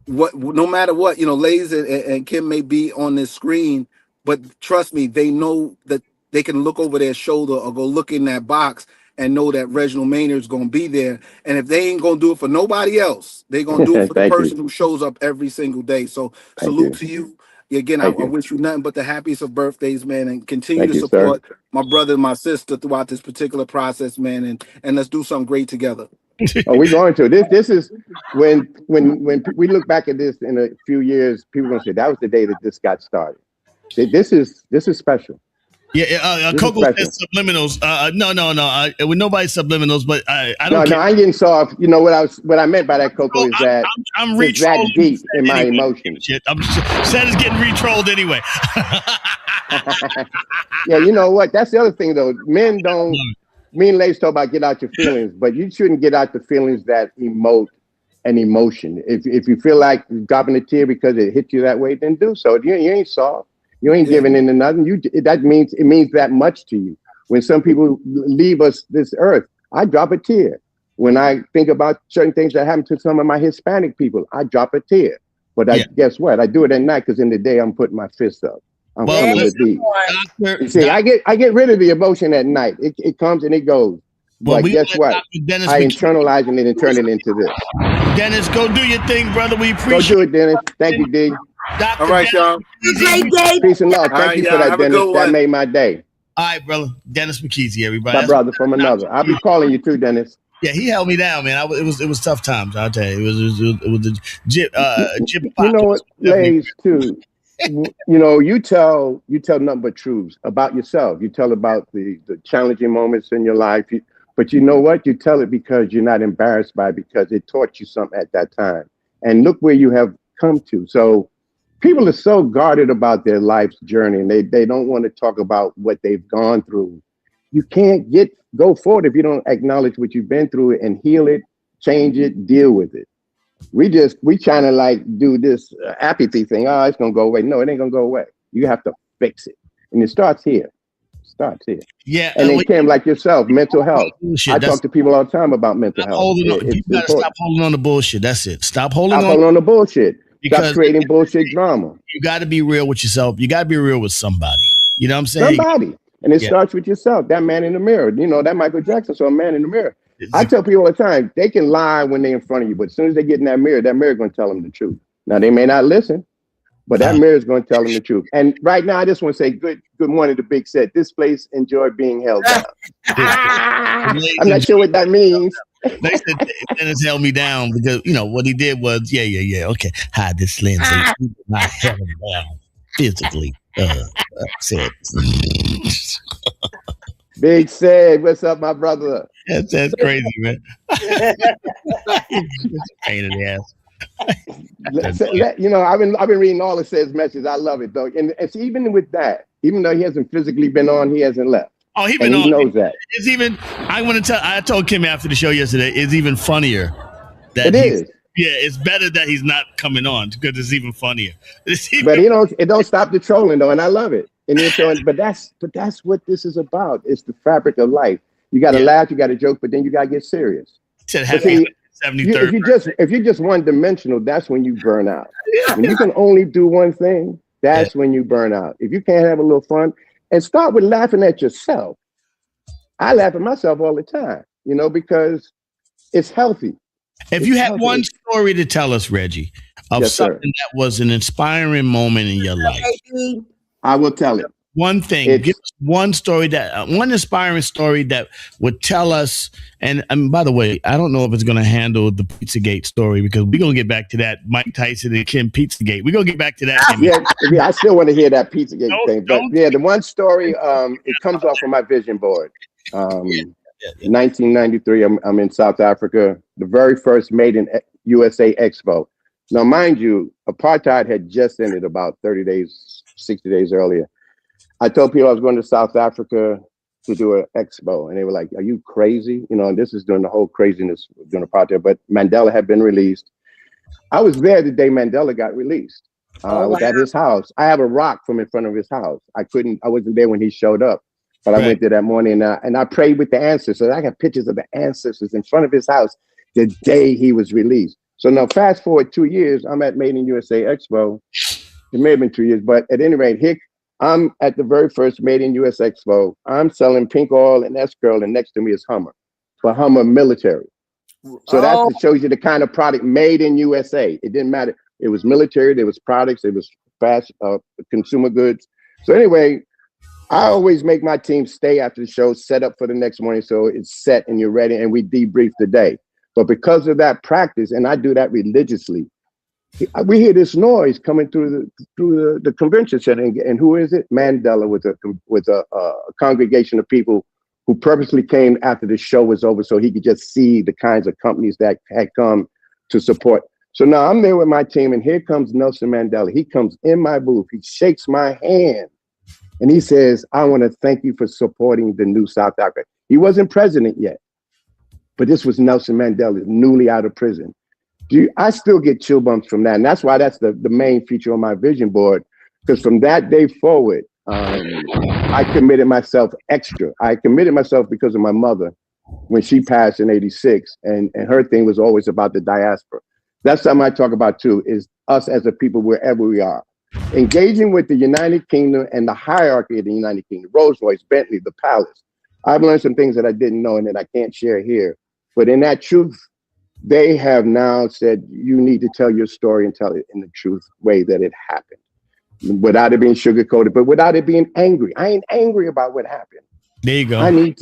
[SPEAKER 8] no matter what, Lays and Kim may be on this screen, but trust me, they know that they can look over their shoulder or go look in that box and know that Reginald Maynard's gonna be there. And if they ain't gonna do it for nobody else, they're gonna do it for the
[SPEAKER 4] Thank
[SPEAKER 8] person
[SPEAKER 4] you.
[SPEAKER 8] who shows up every single day. So
[SPEAKER 4] Thank
[SPEAKER 8] salute
[SPEAKER 4] you.
[SPEAKER 8] to you. Again, I
[SPEAKER 4] Thank you.
[SPEAKER 8] wish you nothing but the happiest of birthdays, man, and continue
[SPEAKER 4] Thank
[SPEAKER 8] to
[SPEAKER 4] you, sir.
[SPEAKER 8] support my brother and my sister throughout this particular process, man, and let's do something great together.
[SPEAKER 4] Oh, we're going to. This is when we look back at this in a few years, people are gonna say that was the day that this got started. This is special.
[SPEAKER 1] Yeah,
[SPEAKER 4] This is
[SPEAKER 1] Coco
[SPEAKER 4] special.
[SPEAKER 1] says subliminals. No. With nobody subliminals, but I
[SPEAKER 4] No,
[SPEAKER 1] don't care.
[SPEAKER 4] I ain't getting soft. You know what I meant by that, Coco, is that
[SPEAKER 1] I'm
[SPEAKER 4] it's that
[SPEAKER 1] re-trolling
[SPEAKER 4] deep in my
[SPEAKER 1] anyway.
[SPEAKER 4] emotions.
[SPEAKER 1] Shit, Seth is getting re-trolled anyway.
[SPEAKER 4] Yeah, you know what? That's the other thing, though. Men don't. Me and Lace talk about get out your feelings, but you shouldn't get out the feelings that emote an emotion. If you feel like dropping a tear because it hit you that way, then do so. You ain't soft. You ain't giving into nothing. It means that much to you. When some people leave us this earth, I drop a tear. When I think about certain things that happen to some of my Hispanic people, I drop a tear. But guess what? I do it at night because in the day I'm putting my fist up. I'm coming with these. You see, I get rid of the emotion at night. It comes and it goes. But guess what? I internalize it and turn it into this.
[SPEAKER 1] Dennis, go do your thing, brother. We appreciate
[SPEAKER 4] Go do it, Dennis. Thank you, D.
[SPEAKER 1] Dr.
[SPEAKER 8] All right, y'all.
[SPEAKER 5] Great day.
[SPEAKER 4] Peace and love.
[SPEAKER 8] All
[SPEAKER 4] Thank
[SPEAKER 8] right,
[SPEAKER 4] you
[SPEAKER 8] y'all.
[SPEAKER 4] for that,
[SPEAKER 8] Have a
[SPEAKER 4] Dennis.
[SPEAKER 8] good
[SPEAKER 4] That
[SPEAKER 8] one.
[SPEAKER 4] made my day.
[SPEAKER 1] All right, brother. Dennis McKeezy, everybody.
[SPEAKER 4] My brother from another. I'll be calling you too, Dennis.
[SPEAKER 1] Yeah, he held me down, man. It was tough times. I'll tell you, it was the jib.
[SPEAKER 4] You know what, Lays, too. You tell nothing but truths about yourself. You tell about the challenging moments in your life. But you know what? You tell it because you're not embarrassed by it, because it taught you something at that time. And look where you have come to. So people are so guarded about their life's journey, and they don't want to talk about what they've gone through. You can't go forward if you don't acknowledge what you've been through and heal it, change it, deal with it. We trying to like do this apathy thing. Oh, it's gonna go away. No, it ain't gonna go away. You have to fix it, and it starts here.
[SPEAKER 1] Yeah,
[SPEAKER 4] and then Kim, like yourself, mental health. I talk to people all the time about mental health.
[SPEAKER 1] You gotta stop holding on to bullshit. That's it. Stop holding
[SPEAKER 4] on the bullshit. Stop creating bullshit drama.
[SPEAKER 1] You got to be real with yourself. You got to be real with somebody. You know what I'm saying?
[SPEAKER 4] Somebody. And it starts with yourself. That man in the mirror. You know, that Michael Jackson saw a man in the mirror. I tell people all the time, they can lie when they're in front of you, but as soon as they get in that mirror going to tell them the truth. Now, they may not listen, but that mirror is going to tell them the truth. And right now, I just want to say good morning to Big Set. This place enjoyed being held down. I'm not sure what that means.
[SPEAKER 1] Dennis held me down because, what he did was, okay. Hi, this is Lindsay. I held him down physically. Said.
[SPEAKER 4] Big Sid, what's up, my brother?
[SPEAKER 1] That's crazy, man. Pain in the ass.
[SPEAKER 4] I've been reading all of Sid's messages. I love it though, and it's even with that, even though he hasn't physically been on, he hasn't left.
[SPEAKER 1] Oh, he been
[SPEAKER 4] on. He knows that.
[SPEAKER 1] It's even. I told Kim after the show yesterday. It's even funnier.
[SPEAKER 4] It is.
[SPEAKER 1] Yeah, it's better that he's not coming on because it's even funnier.
[SPEAKER 4] But it don't stop the trolling though, and I love it. And but that's what this is about. It's the fabric of life. You got to laugh, you got to joke, but then you got to get serious. If you're just one dimensional, that's when you burn out. When you can only do one thing, that's when you burn out. If you can't have a little fun, and start with laughing at yourself. I laugh at myself all the time, because it's healthy.
[SPEAKER 1] If you had one story to tell us, Reggie, of something that was an inspiring moment in your life,
[SPEAKER 4] I will tell it.
[SPEAKER 1] One thing, give us one story one inspiring story that would tell us. And by the way, I don't know if it's going to handle the Pizzagate story because we're going to get back to that. Mike Tyson and Kim Pizzagate. We're going to get back to that.
[SPEAKER 4] Yeah, I still want to hear that Pizzagate thing. But the one story, it comes off of my vision board. 1993, I'm in South Africa, the very first Made in USA Expo. Now, mind you, apartheid had just ended about 30 days, 60 days earlier. I told people I was going to South Africa to do an expo, and they were like, "Are you crazy?" And this is during the whole craziness during apartheid. But Mandela had been released. I was there the day Mandela got released. I was at his house. I have a rock from in front of his house. I wasn't there when he showed up. But I
[SPEAKER 1] Right.
[SPEAKER 4] went there that morning and I prayed with the ancestors. So I got pictures of the ancestors in front of his house the day he was released. So now fast forward 2 years, I'm at Made in USA Expo. It may have been 2 years, but at any rate, here I'm at the very first Made in US Expo. I'm selling pink oil and S-Curl, and next to me is Hummer, for Hummer military. So that shows you the kind of product made in USA. It didn't matter. It was military, there was products, it was fast consumer goods. So anyway, I always make my team stay after the show, set up for the next morning so it's set and you're ready, and we debrief the day. But because of that practice, and I do that religiously, we hear this noise coming through the convention center, and who is it? Mandela with a congregation of people who purposely came after the show was over so he could just see the kinds of companies that had come to support. So now I'm there with my team, and here comes Nelson Mandela. He comes in my booth, he shakes my hand, and he says, "I want to thank you for supporting the new South Africa." He wasn't president yet, but this was Nelson Mandela, newly out of prison. I still get chill bumps from that. And that's why that's the main feature on my vision board. Because from that day forward, I committed myself extra. I committed myself because of my mother when she passed in '86. And her thing was always about the diaspora. That's something I talk about too, is us as a people wherever we are. Engaging with the United Kingdom and the hierarchy of the United Kingdom, Rolls-Royce, Bentley, the palace. I've learned some things that I didn't know and that I can't share here. But in that truth, they have now said, you need to tell your story and tell it in the truth way that it happened, without it being sugar-coated, but without it being angry. I ain't angry about what happened.
[SPEAKER 1] There you go.
[SPEAKER 4] I need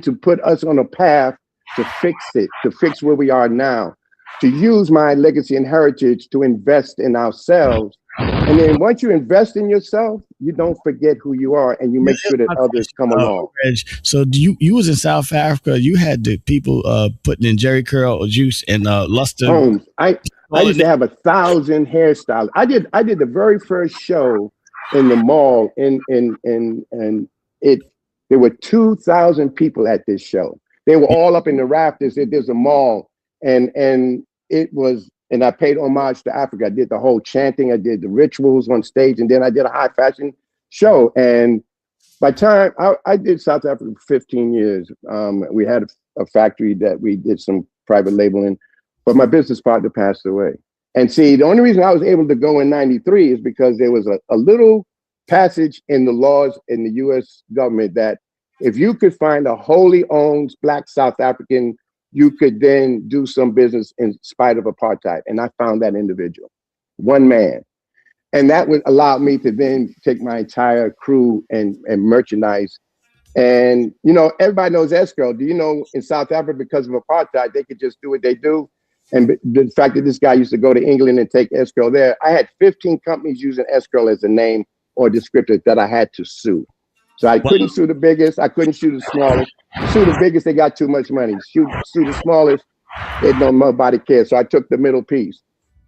[SPEAKER 4] to put us on a path to fix it, to fix where we are now, to use my legacy and heritage to invest in ourselves. And then once you invest in yourself, you don't forget who you are, and you make sure that others come along.
[SPEAKER 1] Reg, so you was in South Africa. You had the people putting in Jerry curl juice and luster.
[SPEAKER 4] Holmes, I used to have 1,000 hairstylists. I did the very first show in the mall and there were 2,000 people at this show. They were all up in the rafters. There's a mall, and it was. And I paid homage to Africa. I did the whole chanting. I did the rituals on stage, and then I did a high fashion show. And by the time I did South Africa for 15 years, we had a factory that we did some private labeling, but my business partner passed away. And see, the only reason I was able to go in '93 is because there was a little passage in the laws in the US government that if you could find a wholly owned Black South African, you could then do some business in spite of apartheid. And I found that individual, one man. And that would allow me to then take my entire crew and merchandise. And, you know, everybody knows S-Curl. Do you know in South Africa, because of apartheid, they could just do what they do? And the fact that this guy used to go to England and take S-Curl there, I had 15 companies using S-Curl as a name or descriptor that I had to sue. So I couldn't sue the biggest. I couldn't sue the smallest. Sue the biggest, they got too much money. Sue the smallest, nobody cares. So I took the middle piece.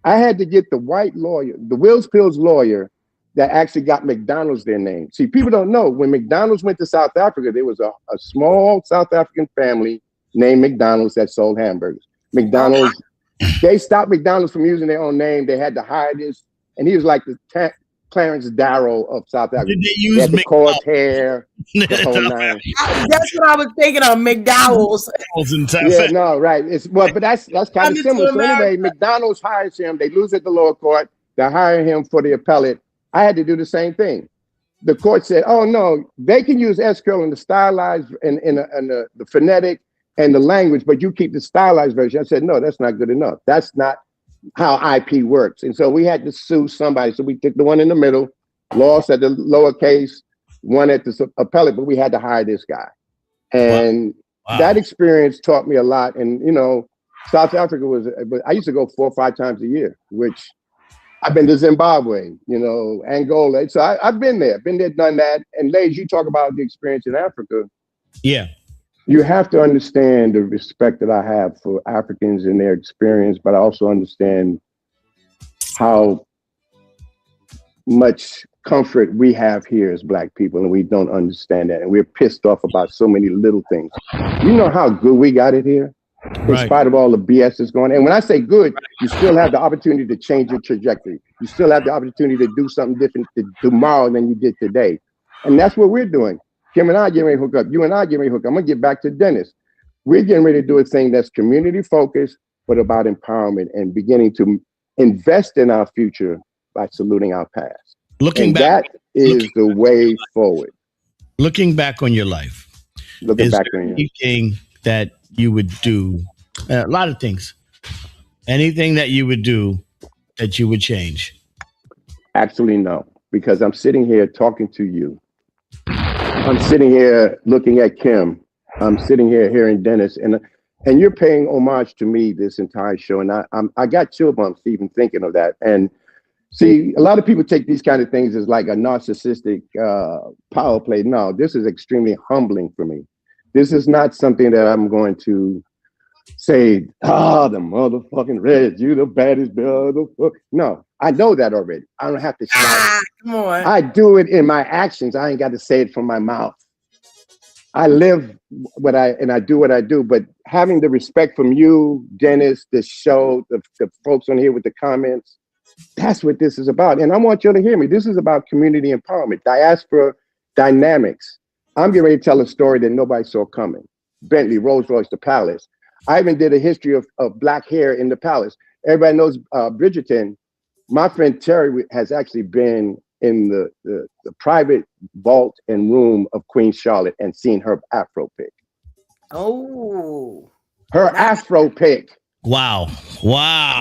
[SPEAKER 4] I had to get the white lawyer, the Wills Pills lawyer that actually got McDonald's their name. See, people don't know, when McDonald's went to South Africa, there was a small South African family named McDonald's that sold hamburgers. McDonald's, they stopped McDonald's from using their own name. They had to hire this, and he was like the Clarence Darrow of South Africa.
[SPEAKER 1] Did they use
[SPEAKER 4] the coarse hair, the whole nine.
[SPEAKER 5] That's what I was thinking of, McDowell's.
[SPEAKER 4] Yeah, no, right. But that's kind of similar. So anyway, McDonald's hires him. They lose at the lower court. They hire him for the appellate. I had to do the same thing. The court said, "Oh no, they can use S-Curl in the stylized and the phonetic and the language, but you keep the stylized version." I said, "No, that's not good enough. That's not how IP works." And so we had to sue somebody. So we took the one in the middle, lost at the lower case, won at the appellate, but we had to hire this guy. And that experience taught me a lot. And, you know, South Africa I used to go 4 or 5 times a year, which I've been to Zimbabwe, you know, Angola. So I've been there, done that. And ladies, you talk about the experience in Africa.
[SPEAKER 1] Yeah.
[SPEAKER 4] You have to understand the respect that I have for Africans and their experience, but I also understand how much comfort we have here as Black people, and we don't understand that. And we're pissed off about so many little things. You know how good we got it here? In spite of all the BS that's going on. And when I say good, you still have the opportunity to change your trajectory. You still have the opportunity to do something different tomorrow than you did today. And that's what we're doing. Kim and I getting ready to hook up. You and I getting ready to hook up. I'm gonna get back to Dennis. We're getting ready to do a thing that's community focused, but about empowerment and beginning to invest in our future by saluting our past.
[SPEAKER 1] Looking
[SPEAKER 4] And
[SPEAKER 1] back,
[SPEAKER 4] that is the way forward.
[SPEAKER 1] looking back on your life,
[SPEAKER 4] Looking
[SPEAKER 1] is
[SPEAKER 4] back
[SPEAKER 1] there
[SPEAKER 4] on you.
[SPEAKER 1] anything that you would do? A lot of things. Anything that you would do that you would change?
[SPEAKER 4] Absolutely no, because I'm sitting here talking to you. I'm sitting here looking at Kim. I'm sitting here hearing Dennis, and you're paying homage to me this entire show, and I got chill bumps even thinking of that. And see, a lot of people take these kind of things as like a narcissistic power play. No, this is extremely humbling for me. This is not something that I'm going to say, the motherfucking Reg, you the baddest motherfucker. No, I know that already. I don't have to shout it.
[SPEAKER 5] Come on.
[SPEAKER 4] I do it in my actions. I ain't got to say it from my mouth. I live and I do what I do, but having the respect from you, Dennis, the show, the folks on here with the comments, that's what this is about. And I want you to hear me. This is about community empowerment, diaspora dynamics. I'm getting ready to tell a story that nobody saw coming. Bentley, Rolls Royce, the Palace. I even did a history of black hair in the Palace. Everybody knows Bridgerton. My friend Terry has actually been in the private vault and room of Queen Charlotte and seen her Afro pick.
[SPEAKER 5] Oh.
[SPEAKER 4] Her Afro pick.
[SPEAKER 1] Wow.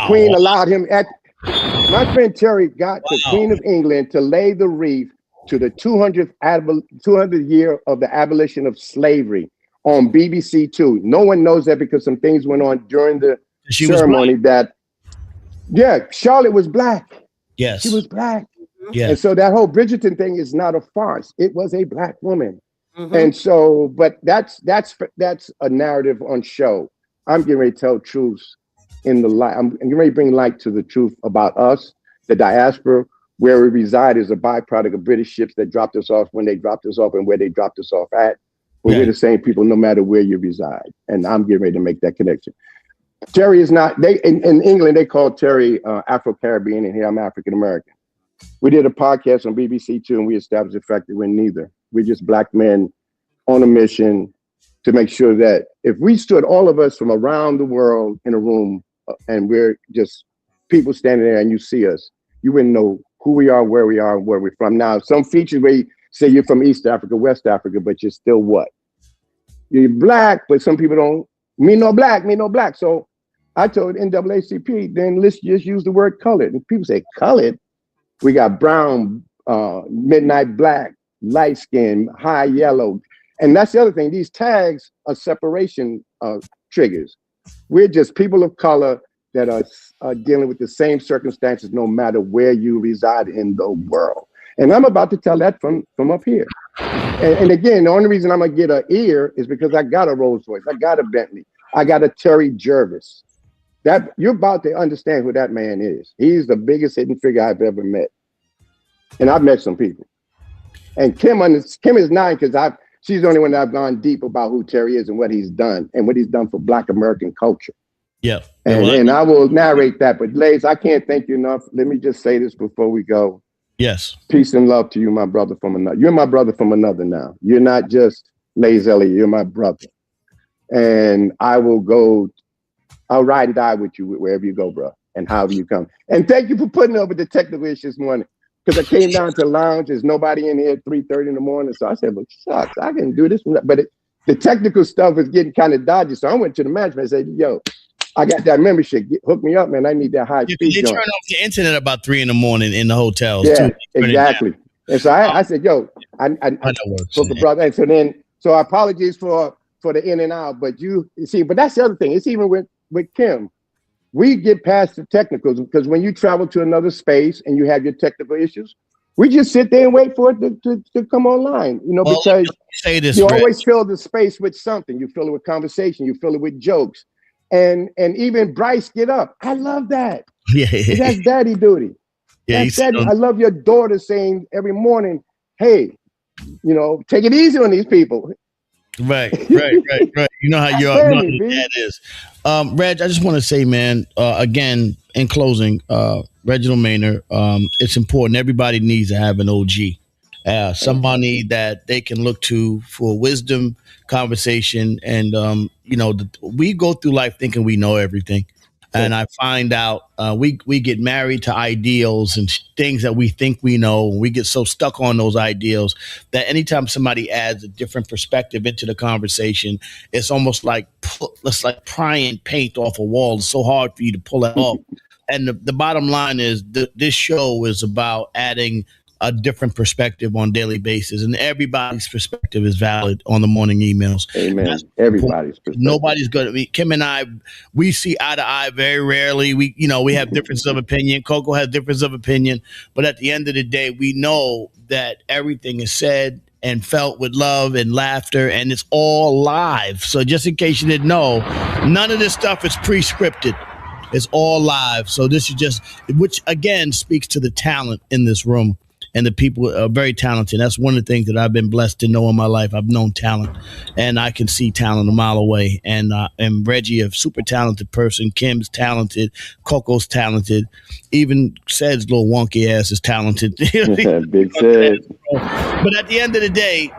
[SPEAKER 4] Queen allowed him my friend Terry got the Queen of England to lay the wreath to the 200th year of the abolition of slavery on BBC Two. No one knows that because some things went on during the ceremony Charlotte was black.
[SPEAKER 1] Yes.
[SPEAKER 4] She was black.
[SPEAKER 1] Yes.
[SPEAKER 4] And so that whole Bridgerton thing is not a farce. It was a black woman.
[SPEAKER 5] Mhm.
[SPEAKER 4] And so, but that's a narrative on show. I'm getting ready to tell truths in the light. I'm getting ready to bring light to the truth about us, the diaspora, where we reside is a byproduct of British ships that dropped us off when they dropped us off and where they dropped us off at. But we're the same people no matter where you reside. And I'm getting ready to make that connection. Terry is not, in England, they call Terry Afro-Caribbean, and here I'm African-American. We did a podcast on BBC Two, and we established the fact that we're neither. We're just black men on a mission to make sure that if we stood, all of us from around the world in a room, and we're just people standing there and you see us, you wouldn't know who we are, where we are, and where we're from. Now, some features where you say you're from East Africa, West Africa, but you're still what? You're black, but some people don't, me no black. So I told NAACP, then let's just use the word colored. And people say, colored? We got brown, midnight black, light skin, high yellow. And that's the other thing. These tags are separation triggers. We're just people of color that are dealing with the same circumstances no matter where you reside in the world. And I'm about to tell that from up here. And again, the only reason I'm going to get an ear is because I got a Rolls Royce. I got a Bentley. I got a Terry Jervis. That you're about to understand who that man is. He's the biggest hidden figure I've ever met. And I've met some people. And Kim is 9 because she's the only one that I've gone deep about who Terry is and what he's done and what he's done for Black American culture.
[SPEAKER 1] Yeah.
[SPEAKER 4] And I will narrate that. But ladies, I can't thank you enough. Let me just say this before we go.
[SPEAKER 1] Yes.
[SPEAKER 4] Peace and love to you, my brother from another. You're my brother from another now. You're not just Lays Elliott. You're my brother. And I'll ride and die with you wherever you go, bro, and however you come. And thank you for putting up with the technical issues this morning. Because I came down to the lounge, there's nobody in here at 3:30 in the morning. So I said, well, shucks, I can do this. But the technical stuff is getting kind of dodgy. So I went to the management and said, yo, I got that membership. Hook me up, man. I need that high speed.
[SPEAKER 1] They turn off the internet about 3 in the morning in the hotels.
[SPEAKER 4] Yeah,
[SPEAKER 1] too.
[SPEAKER 4] exactly. And so I said, yo, I spoke to brother. And so apologies for the in and out. But you see, but that's the other thing. It's even with Kim. We get past the technicals because when you travel to another space and you have your technical issues, we just sit there and wait for it to come online, because
[SPEAKER 1] say this,
[SPEAKER 4] you always fill the space with something. You fill it with conversation, you fill it with jokes. And even Bryce get up. I love that.
[SPEAKER 1] Yeah.
[SPEAKER 4] That's daddy duty.
[SPEAKER 1] Yeah,
[SPEAKER 4] That's daddy. I love your daughter saying every morning, hey, take it easy on these people.
[SPEAKER 1] Right. You know how your dad is. Reg, I just want to say, man, again, in closing, Reginald Maynor, it's important. Everybody needs to have an OG. somebody that they can look to for wisdom, conversation, and we go through life thinking we know everything. And I find out we get married to ideals and things that we think we know. We get so stuck on those ideals that anytime somebody adds a different perspective into the conversation, it's almost like prying paint off a wall. It's so hard for you to pull it off. And the bottom line is this show is about adding a different perspective on a daily basis, and everybody's perspective is valid on the morning emails.
[SPEAKER 4] Amen. Everybody's perspective.
[SPEAKER 1] Nobody's going to be. Kim and I, we see eye to eye very rarely. We have differences of opinion. Coco has differences of opinion, but at the end of the day, we know that everything is said and felt with love and laughter, and it's all live. So just in case you didn't know, none of this stuff is pre-scripted. It's all live. So this is just, which again speaks to the talent in this room. And the people are very talented. That's one of the things that I've been blessed to know in my life. I've known talent, and I can see talent a mile away. And Reggie, a super talented person. Kim's talented. Coco's talented. Even Ced's little wonky ass is talented.
[SPEAKER 4] Big Ced.
[SPEAKER 1] But at the end of the day,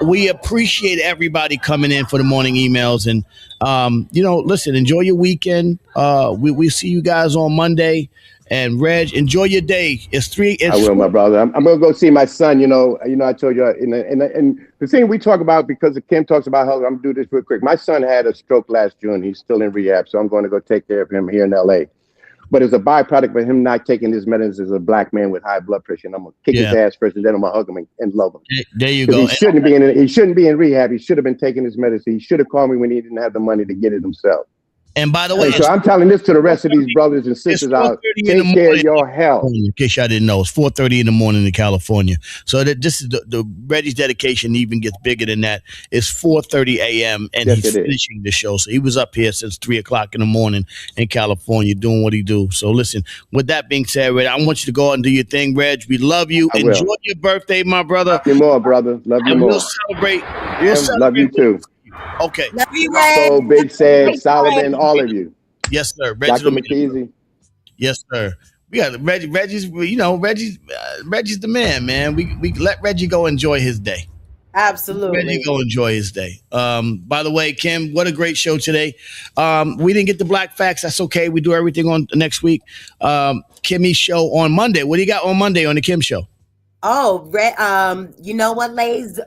[SPEAKER 1] we appreciate everybody coming in for the morning emails. And, listen, enjoy your weekend. We see you guys on Monday. And Reg, enjoy your day. I
[SPEAKER 4] will, my brother. I'm gonna go see my son. I told you, and the thing we talk about, because Kim talks about how, I'm gonna do this real quick. My son had a stroke last June. He's still in rehab, so I'm going to go take care of him here in LA. But as a byproduct of him not taking his medicines as a black man with high blood pressure, and I'm gonna kick his ass first, and then I'm gonna hug him and love him.
[SPEAKER 1] There you go.
[SPEAKER 4] He shouldn't be in rehab. He should have been taking his medicine. He should have called me when he didn't have the money to get it himself.
[SPEAKER 1] And by the way,
[SPEAKER 4] so I'm telling this to the rest of these brothers and sisters out. Take care of your health.
[SPEAKER 1] In case y'all didn't know, it's 4:30 in the morning in California. So this is the Reggie's dedication even gets bigger than that. It's 4:30 a.m. and he's finishing the show. So he was up here since 3:00 in the morning in California doing what he do. So listen, with that being said, Reg, I want you to go out and do your thing, Reg. We love you. Enjoy your birthday, my brother.
[SPEAKER 4] Love you more, brother. Love you more.
[SPEAKER 1] We'll celebrate.
[SPEAKER 4] Love you too.
[SPEAKER 1] Okay.
[SPEAKER 5] Love you, Reg.
[SPEAKER 4] So Big Ced, Solomon, all of you.
[SPEAKER 1] Yes, sir.
[SPEAKER 4] Dr. McKeezy.
[SPEAKER 1] Yes, sir. We got Reggie. Reggie's the man. We let Reggie go enjoy his day.
[SPEAKER 5] Absolutely.
[SPEAKER 1] Reggie go enjoy his day. By the way, Kim, what a great show today. We didn't get the Black Facts. That's okay. We do everything on next week. Kimmy's show on Monday. What do you got on Monday on the Kim show?
[SPEAKER 5] Oh, you know what, ladies?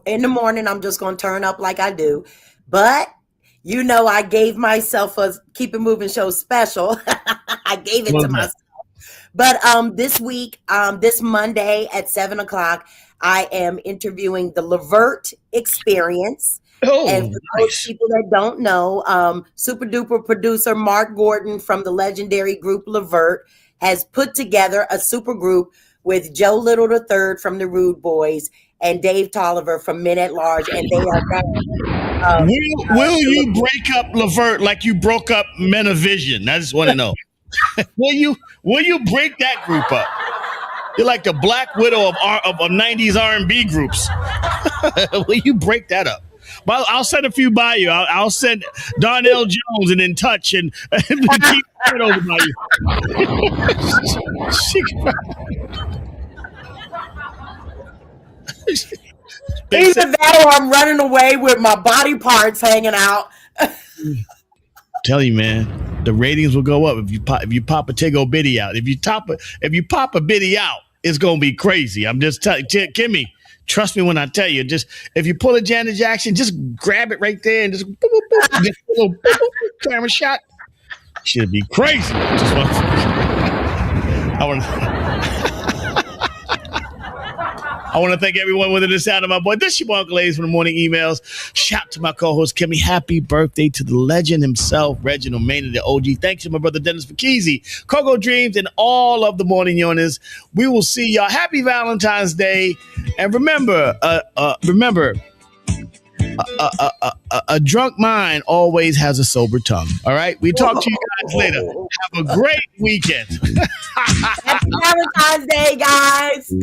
[SPEAKER 5] In the morning, I'm just going to turn up like I do. But, I gave myself a Keep It Moving show special. I gave it to myself. But this week, this Monday at 7:00, I am interviewing the Levert Experience.
[SPEAKER 1] Oh,
[SPEAKER 5] and for those people that don't know, super duper producer Mark Gordon from the legendary group Levert has put together a super group with Joe Little III from the Rude Boys and Dave Tolliver from Men at Large, and they are
[SPEAKER 1] will you break up Levert like you broke up Men of Vision? I just want to know. Will you break that group up? You're like the Black Widow of 90s R&B groups. Will you break that up? Well, I'll send a few by you. I'll send Darnell Jones and In Touch and keep it over by you.
[SPEAKER 5] Either that or I'm running away with my body parts hanging out.
[SPEAKER 1] Tell you, man, the ratings will go up if you pop a Tego Biddy out. If you pop a Biddy out, it's gonna be crazy. I'm just telling Kimmy. Trust me when I tell you. Just if you pull a Janet Jackson, just grab it right there and just boop, boop, boop, just a little boop, boop, camera shot. Should be crazy. I want to thank everyone within the sound of my voice. This is your boy Uncle Ace from the morning emails. Shout to my co-host Kimmy. Happy birthday to the legend himself, Reginald Maynard, the OG. Thanks to my brother Dennis Fakisi, Coco Dreams, and all of the morning yoners. We will see y'all. Happy Valentine's Day, and remember, a drunk mind always has a sober tongue. All right, we talk to you guys later. Have a great weekend.
[SPEAKER 5] Happy Valentine's Day, guys.